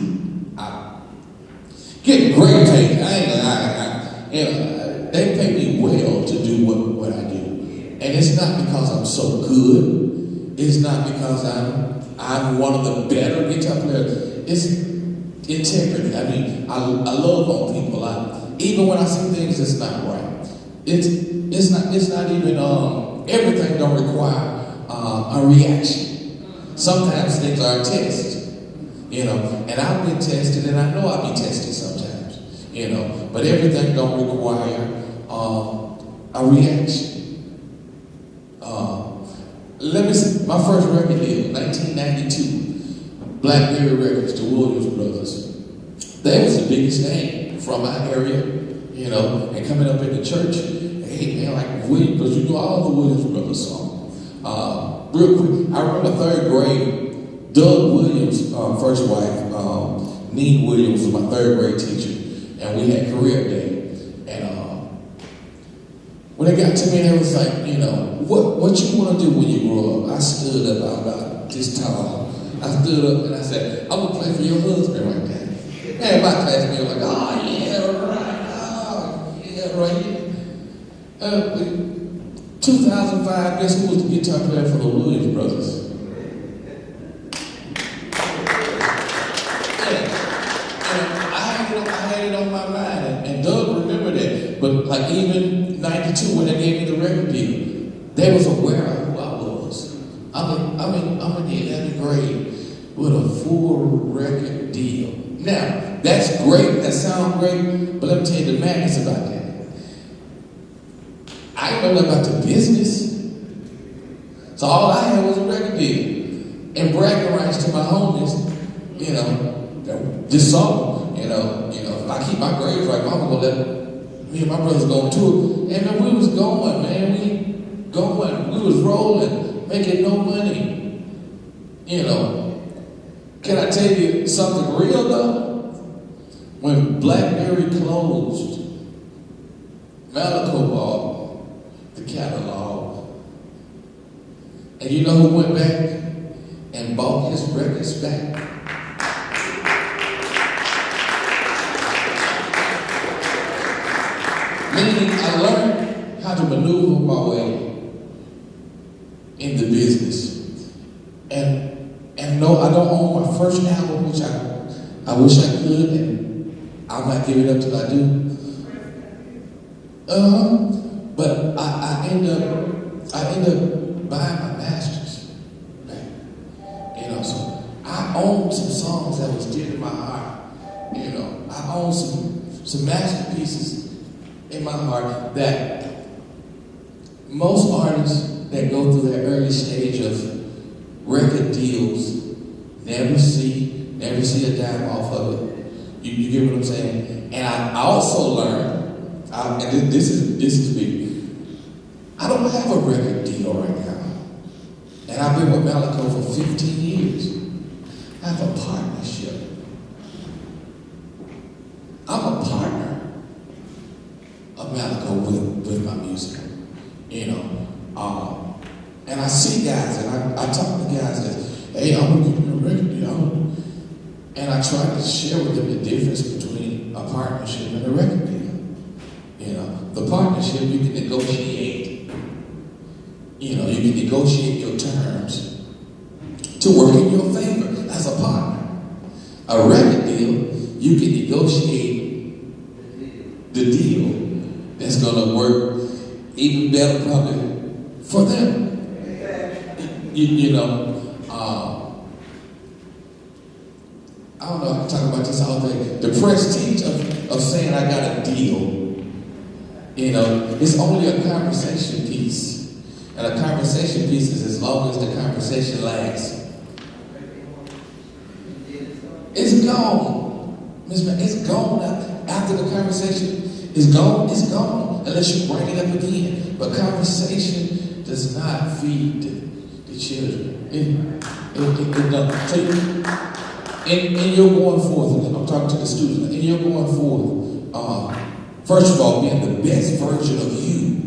Getting great pay. You know, they pay me well to do what I do. And it's not because I'm so good. It's not because I'm one of the better guitar players. It's integrity. I mean, I love on people. Even when I see things that's not right. It's not even everything don't require a reaction. Sometimes things are a test. You know, and I've been tested, and I know I'll be tested sometimes, you know, but everything don't require a reaction. Let me see, my first record deal, 1992, Blackberry Records, the Williams Brothers. They was the biggest name from my area, you know, and coming up in the church, hey man, like Williams Brothers, you know all the Williams Brothers songs. Real quick, I remember 3rd grade, Doug Williams' first wife, Nene Williams, was my 3rd grade teacher, and we had career day. And when it got to me, they was like, you know, what you want to do when you grow up? I stood up, about this tall. I stood up and I said, I'm gonna play for your husband right there. And my classmates were like, oh yeah, right. 2005, guess who was the guitar player for the Williams Brothers? I had it on my mind, and Doug remembered it. But like even 92, when they gave me the record deal, they was aware of who I was. I'm in the 11th grade with a full record deal. Now, that's great, that sounds great, but let me tell you the madness about that. I didn't know nothing about the business. So all I had was a record deal and bragging rights to my homies, you know, this song, you know, if I keep my grades right, mama gonna let me and my brothers go on tour. And man, we was going, man, we was rolling, making no money, you know. Can I tell you something real though? When BlackBerry closed, Malico bought the catalog. And you know who went back and bought his records back? Meaning I learned how to maneuver my way in the business. And no, I don't own my first album, which I wish I could, and I might give it up till I do. But I end up buying my masters back. You know, so I own some songs that was dear to my heart. You know, I own some masterpieces in my heart that most artists that go through that early stage of record deals never see a dime off of it. You get what I'm saying? And I also learned, and this is big. I don't have a record deal right now. And I've been with Malico for 15 years. I have a partnership. I'm a partner of Malico with my music. You know. And I see guys, and I talk to guys that, hey, I'm gonna give you a record deal. And I try to share with them the difference between a partnership and a record deal. You know, the partnership you can negotiate. You know, you can negotiate your terms to work in your favor as a partner. A record deal, you can negotiate the deal that's gonna work even better probably for them. You know, I don't know, I can talk about this all day. The prestige of saying I got a deal, you know, it's only a conversation piece. And a conversation piece is as long as the conversation lasts. It's gone. It's gone after the conversation is gone, it's gone. Unless you bring it up again. But conversation does not feed the children. It doesn't. So in your going forth, and I'm talking to the students, in your going forth, first of all, being the best version of you.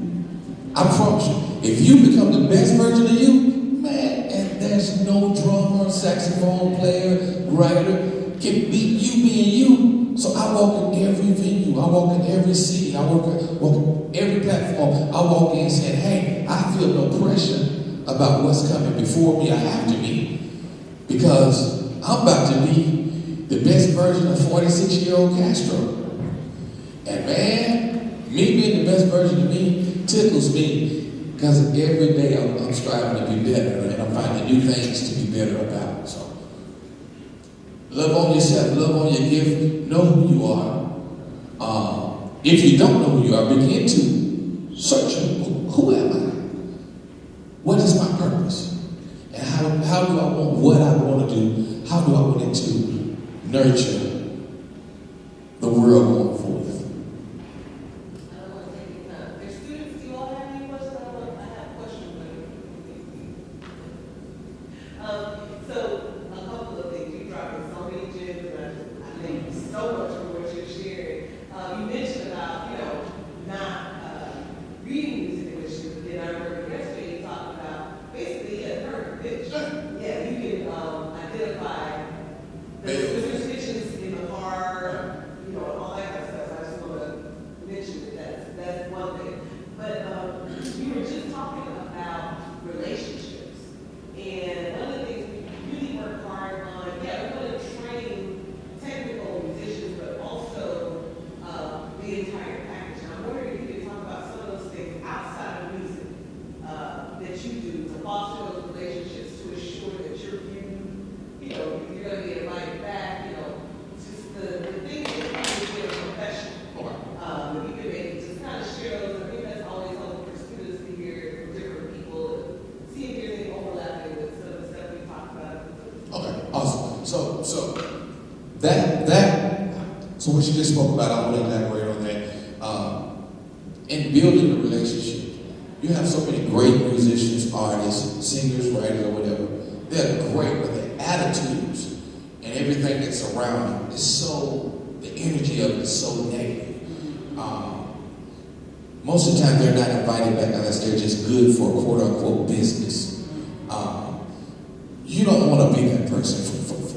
I promise you, if you become the best version of you, man, and there's no drummer, saxophone player, writer can beat you being you. So I walk in every venue, I walk in every city, I walk in every platform. I walk in saying, hey, I feel no pressure about what's coming before me. I have to be, because I'm about to be the best version of 46-year-old Castro. And man, me being the best version of me tickles me, because every day I'm striving to be better, and I'm finding new things to be better about. So, love on yourself, love on your gift, know who you are. If you don't know who you are, begin to search, who am I? What is my purpose? And how do I want what I want to do? How do I want it to nurture the world going forth? I don't want to take any time. If students, do you all have any questions? I have a question for you. So, a couple of things. You dropped in so many gems, and I thank you so much for what you're sharing. You mentioned about, not reading music initially, but then I remember yesterday you talked about basically a perfect pitch. Yeah, you can identify the specific pitches in the car, and all that kind of stuff. I just want to mention that that's one thing. But you were just talking about relationships, and one of the things we really work hard on. Yeah, we want to train technical musicians, but also the entire package. And I'm wondering if you could talk about some of those things outside of music that you do to foster those relationships, to assure that you're viewed, you're going to be invited back, just the things So what you just spoke about, I want to elaborate on that. In building a relationship, you have so many great musicians, artists, singers, writers, or whatever. They're great, but their attitudes and everything that's around them is so, the energy of it is so negative. Most of the time they're not invited back unless they're just good for quote unquote business. You don't want to be that person.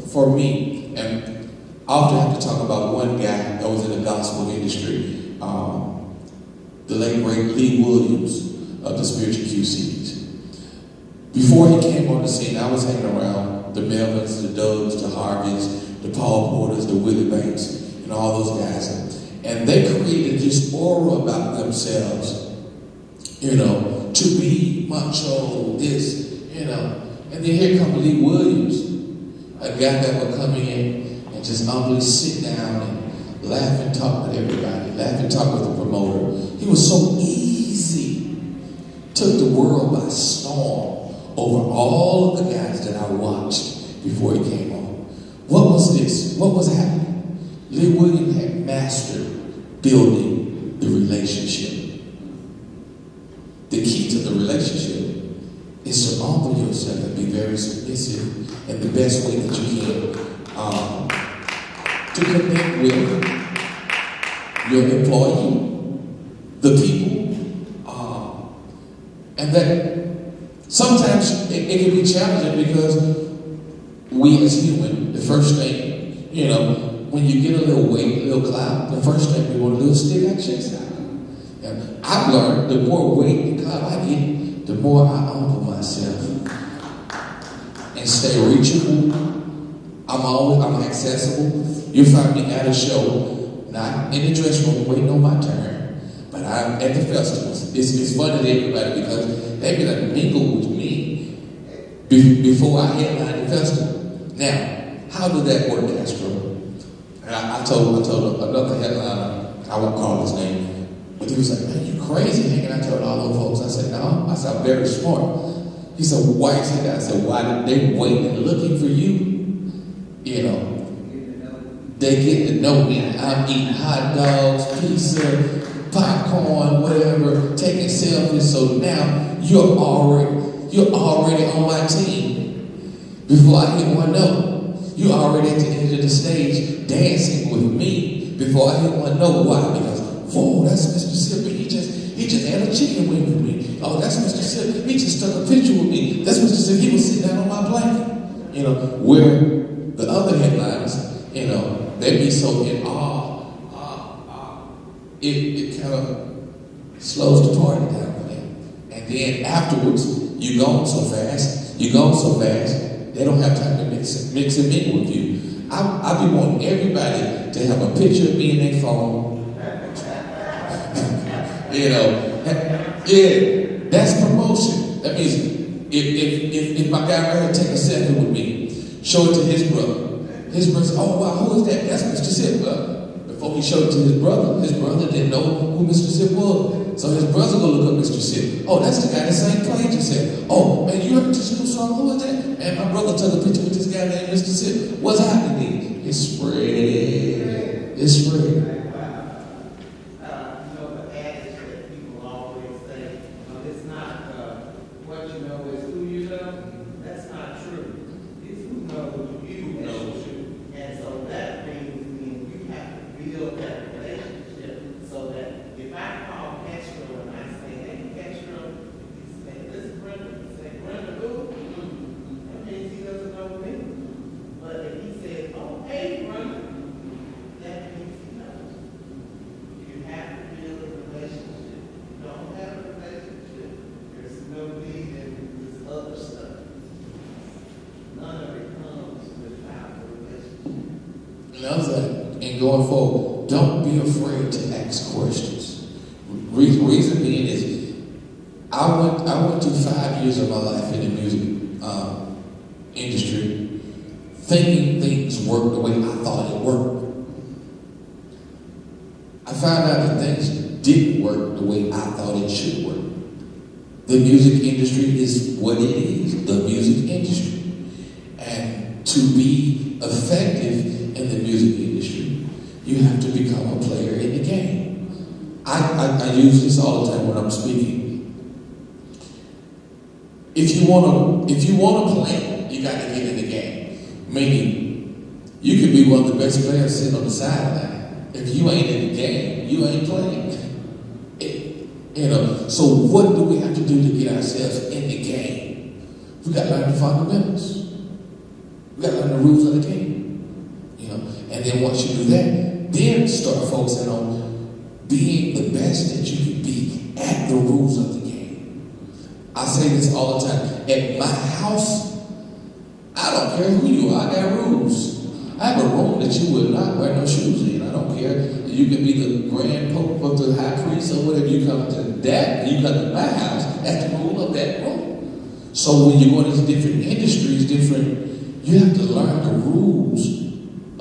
For me, and I often have to talk about one guy that was in the gospel industry, the late great Lee Williams of the Spiritual QCs. Before he came on the scene, I was hanging around the Melvins, the Dubs, the Harveys, the Paul Porters, the Willie Banks, and all those guys. And they created this aura about themselves, to be macho, this, And then here comes Lee Williams, a guy that would come in and just humbly sit down and laugh and talk with everybody, laugh and talk with the promoter. He was so easy, took the world by storm over all of the guys that I watched before he came on. What was this? What was happening? Lee Williams had mastered building the relationship. The key to the relationship is to humble yourself and be very submissive in the best way that you can to connect with your employee, the people, and that sometimes it can be challenging because we as human, the first thing, when you get a little weight, a little clout, the first thing we want to do is stick our chest out. And I've learned the more weight and clout I get, the more I humble myself and stay reachable. I'm accessible. You find me at a show, not in the dress room waiting on my turn, but I'm at the festivals. It's fun to everybody because they be like mingle with me before I headline the festival. Now, how did that work, Castro? And I told another headliner, I won't call his name, but he was like, man, you crazy hanging out there with all those folks. I said, no. I said, I'm very smart. He said, why is that? I said, why did they wait and looking for you? They get to know me. I'm eating hot dogs, pizza, popcorn, whatever, taking selfies. So now you're already on my team. Before I hit one note, you're already at the end of the stage dancing with me before I hit one note. Why? Because, whoa, that's Mr. Sipp. He just had a chicken wing with me. Oh, that's Mr. Sipp. He just took a picture with me. That's Mr. Sipp. He was sitting down on my blanket. Where the other headlines, they be so in awe. It kind of slows the party down for them. And then afterwards, you gone so fast, they don't have time to mix and mingle with you. I be wanting everybody to have a picture of me in their phone. Yeah, that's promotion. That means if my guy right here take a selfie with me, show it to his brother. His brother said, oh wow, who is that? That's Mr. Sipp. Before he showed it to his brother didn't know who Mr. Sipp was. So his brother go look up Mr. Sipp. Oh, that's the guy that sang Play just said. Oh, man, you heard this new song? Who is that? And my brother took a picture with this guy named Mr. Sipp. What's happening? It's spread. It's spread. The adage that people always say, it's not what you know, it's who you know. That's not true. It's who knows you that's true. And so that means you have to build that relationship so that if I call Castro and I say, hey, Castro, he say, this is Brenda. He say, Brenda, who? That means he doesn't know me. But if he says, oh, hey, Brenda, that means he knows. You have to build a relationship. You don't have a relationship, there's no need in this other stuff. None of it comes without a relationship. And I was like, and going forward, don't be afraid to ask questions. Reason being is, I went through 5 years of my life in the music industry, thinking things worked the way I thought it worked. I found out that things didn't work the way I thought it should work. The music industry is what it is, the music industry. And to be effective in the music you have to become a player in the game. I use this all the time when I'm speaking. If you wanna play, you got to get in the game. Meaning, you could be one of the best players sitting on the sideline. If you ain't in the game, you ain't playing. So what do we have to do to get ourselves in the game? We got to learn the fundamentals. We got to learn the rules of the game. And then once you do that, then start focusing on being the best that you can be at the rules of the game. I say this all the time. At my house, I don't care who you are. I got rules. I have a room that you would not wear no shoes in. I don't care. You can be the grand pope of the high priest or whatever. You come to that, you come to my house, that's the rule of that room. So when you go into different industries, you have to learn the rules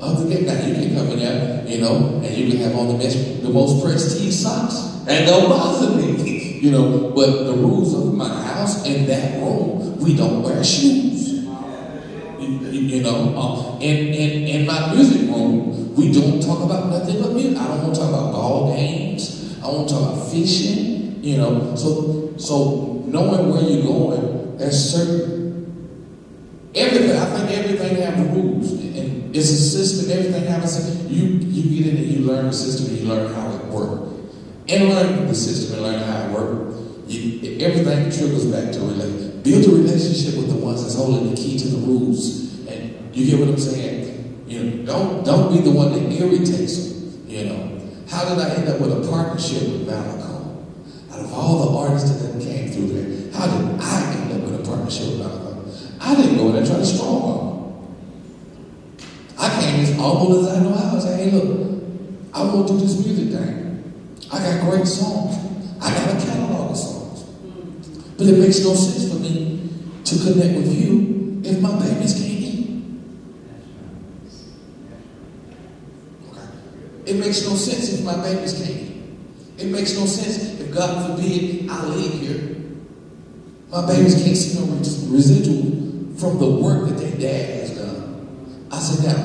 of the game. Now you can come in there, and you can have on the most prestige socks. That don't bother me. But the rules of my house in that room, we don't wear shoes. In my music room, we don't talk about nothing but music. I don't want to talk about ball games. I want to talk about fishing. So knowing where you're going, there's certain everything. I think everything has rules, and it's a system. Everything has a system. You get in it, you learn the system, and you learn how it works. And learning the system and learning how it works, everything trickles back to relationship. Build a relationship with the ones that's holding the key to the rules. And you get what I'm saying? Don't be the one that irritates them. How did I end up with a partnership with Malachi? Out of all the artists that came through there, how did I end up with a partnership with Malachi? I didn't go in there trying to strong arm. I came as humble as I know how. I said, hey, look, I want to do this music thing. I got great songs. I got a catalog of songs. But it makes no sense for me to connect with you if my babies can't eat. Okay. It makes no sense if my babies can't eat. It makes no sense if, God forbid, I leave here. My babies can't see no residual from the work that their dad has done. I said, now,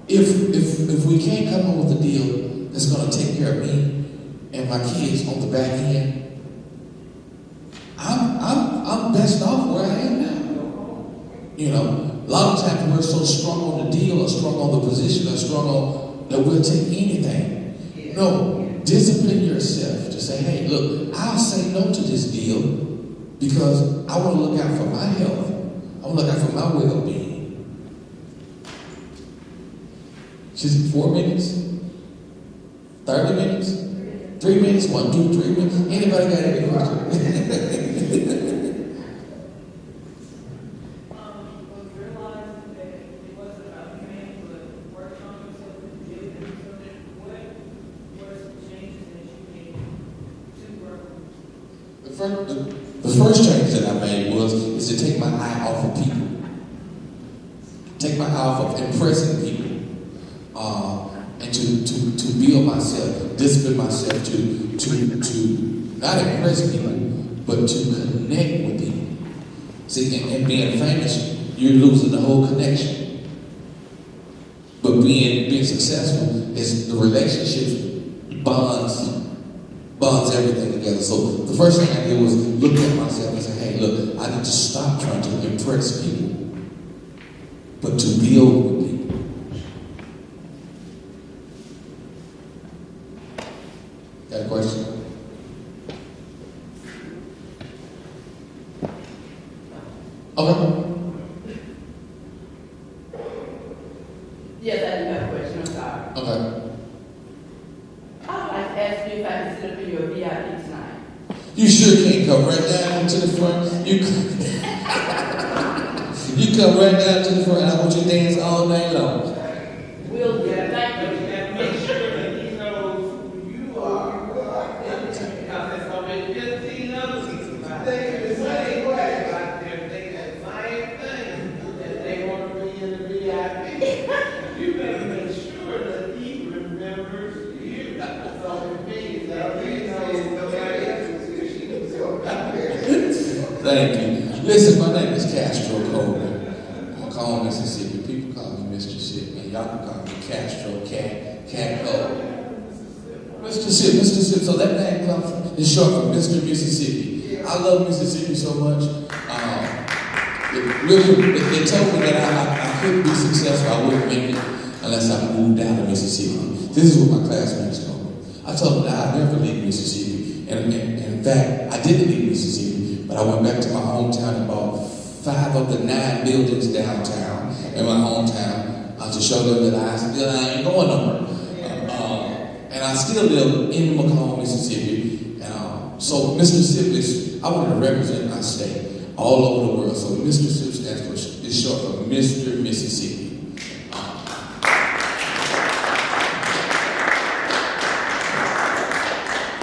if we can't come up with a deal that's going to take care of me and my kids on the back end, I'm best off where I am now. A lot of times we're so strong on the deal or strong on the position or strong on that we'll take anything. No, discipline yourself to say, hey, look, I'll say no to this deal because I want to look out for my health. I want to look out for my well-being. She's 4 minutes? 30 minutes? 3 minutes? 1, 2, 3 minutes? Anybody got any question? The first change that I made is to take my eye off of people. Take my eye off of impressing people. And to build myself, discipline myself to not impress people, but to connect with people. See, and being famous, you're losing the whole connection. But being successful is the relationships bonds everything together. So the first thing I did was look at myself and say, hey, look, I need to stop trying to impress people, but to build with people. Got a question? Okay. Yes, I do have a question. I'm sorry. Okay. I'd like to ask you if I can sit up in your VIP tonight. You sure can't come right down to the front. You come right down to the front. I want you to dance all night long. Will do. Thank you. Make sure that he knows who you are. Because there's only 15 others thinking the same way. Like they're thinking the same thing. That they want to be in the VIP. You better make sure that he remembers you. So it means that he knows nobody else is here. She knows somebody. Thank you. Listen, my name is Castro Coleman. I'm a call Mississippi. People call me Mr. Sipp, and y'all can call me Castro, Cat, Mr. Sipp. So that name comes from, it's short for Mr. Mississippi. I love Mississippi so much. They told me that I couldn't be successful, I wouldn't make it unless I moved down to Mississippi. This is what my classmates told me. I told them that I'd never leave Mississippi. And in fact, I didn't leave Mississippi, but I went back to my hometown and bought 5 of the 9 buildings downtown in my hometown to show them that I ain't going nowhere. And I still live in McComb, Mississippi. So Mr. Sipp I want to represent my state all over the world. So Mr. Sipp stands for, is short for Mr. Mississippi.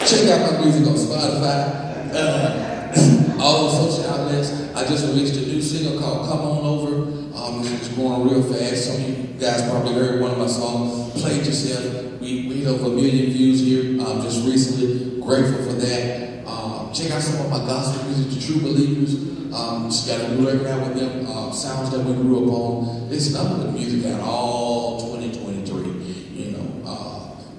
Check out my music on Spotify, all the social outlets. I just released a new single called Come On Over. It's growing real fast. Some of you guys probably heard one of my songs, Played Yourself. We hit over 1 million views here just recently. Grateful for that. Check out some of my gospel music, The True Believers. Just got a new record out with them. Sounds that we grew up on. Listen, I'm putting music out all 2023, you know.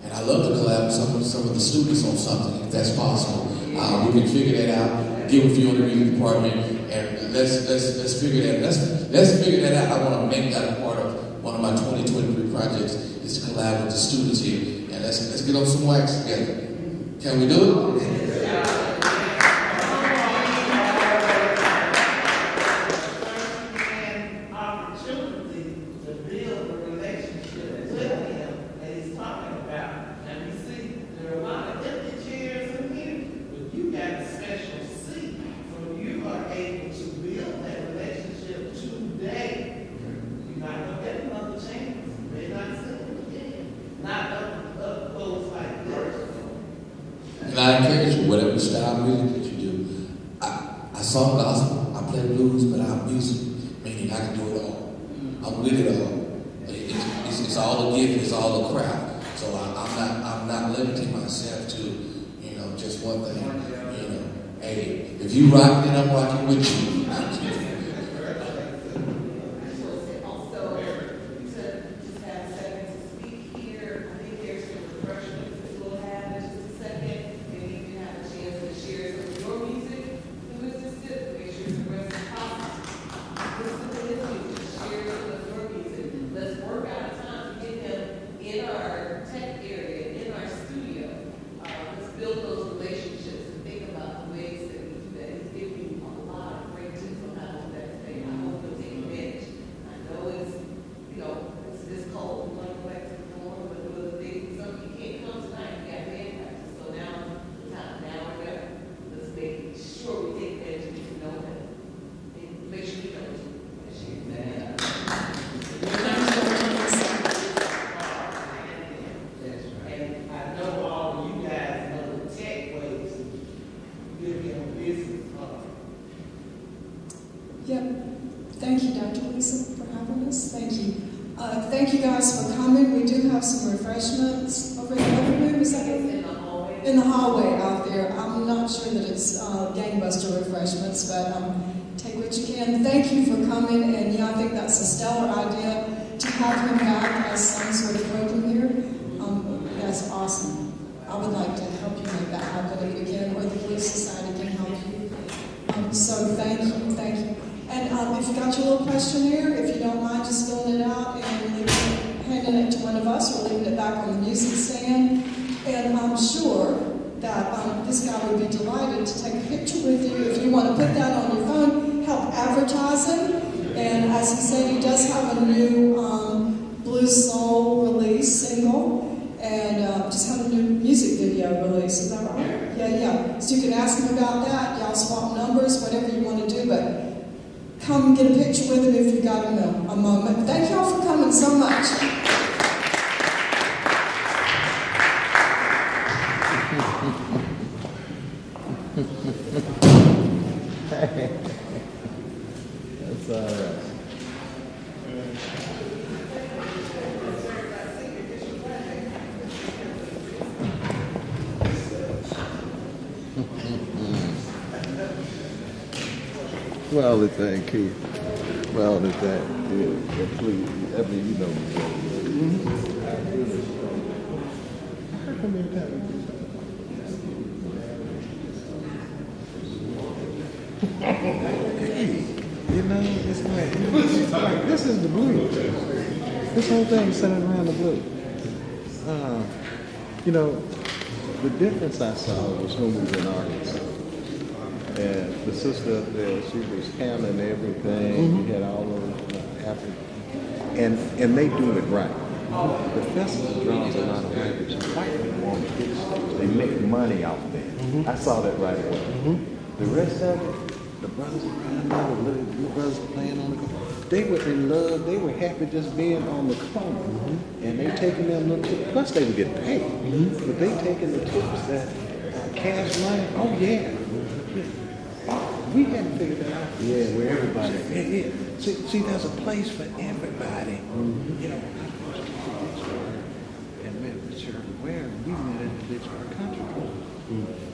And I love to collab with some of the students on something, if that's possible. We can figure that out. Get with you in the music department, and let's figure that. Let's figure that out. I want to make that a part of one of my 2023 projects. Is to collab with the students here, and let's get on some wax together. Can we do it? And I encourage you, whatever style of music that you do. I song gospel, I play blues, but I'm music, meaning I can do it all. I'm with it all. It's all a gift, it's all a craft. So I'm not limiting myself to, you know, just one thing. You know, hey, if you rock, then I'm rocking with you. Thank you, Dr. Lisa, for having us. Thank you. Thank you guys for coming. We do have some refreshments over in the other room. Is that in the hallway? In the hallway out there. I'm not sure that it's gangbuster refreshments, but take what you can. Thank you for coming, and yeah, I think that's a stellar idea to have him back as some sort of program here. That's awesome. I would like to help you make that happen again, or the Police Society can help you. So thank you. And if you got your little questionnaire, if you don't mind just filling it out and handing it to one of us or leaving it back on the music stand. And I'm sure that this guy would be delighted to take a picture with you. If you want to put that on your phone, help advertise him. And as he said, he does have a new Blues Soul release single. And just had a new music video release, is that right? Yeah. So you can ask him about that. Y'all swap numbers, whatever you want to do, but come get a picture with him if you got a moment. Thank y'all for coming so much. That's all right. Well, thank you. proud of that. Yeah, please. I mean, you know me. How come every time we do hey, you know, it's like this is the blues. This whole thing is centered around the blues. You know, the difference I saw was when we were in Arkansas. And the sister up there, she was handling everything. We had all of African, and they do it right. The festival draws a lot of white people. White people want to get stage. They make money out there. I saw that right away. The rest of it, the brothers around there, the little brothers playing on the corner, they were in love. They were happy just being on the corner. And they taking them little tips. Plus they were getting paid. But they taking the tips that cash money. Oh yeah. We hadn't figured that out. Yeah, where everybody. Yeah. See, there's a place for everybody. You know, and met Richard Ware, we met at the Pittsburgh Country Club.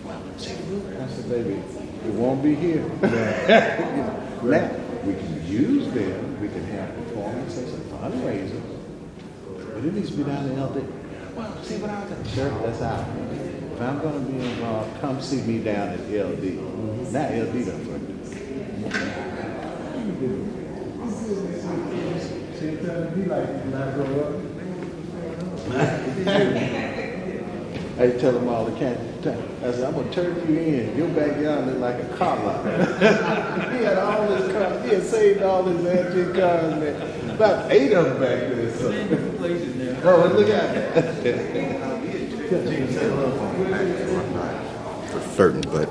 Well, see, look, I said, baby, it won't be here. You know, now, we can use them, we can have performances and fundraisers, but it needs to be down in LD. Well, see what I was at? Sure, that's out. If I'm going to be involved, come see me down at LD. Not LD done for it. See, it doesn't be like when I grow up. I tell them all the time. I said, I'm going to turn you in. Your backyard look like a car lot. He had all his cars. He had saved all his antique cars, man. About 8 of them back there. So. Different places now. Oh, look at that. For certain, but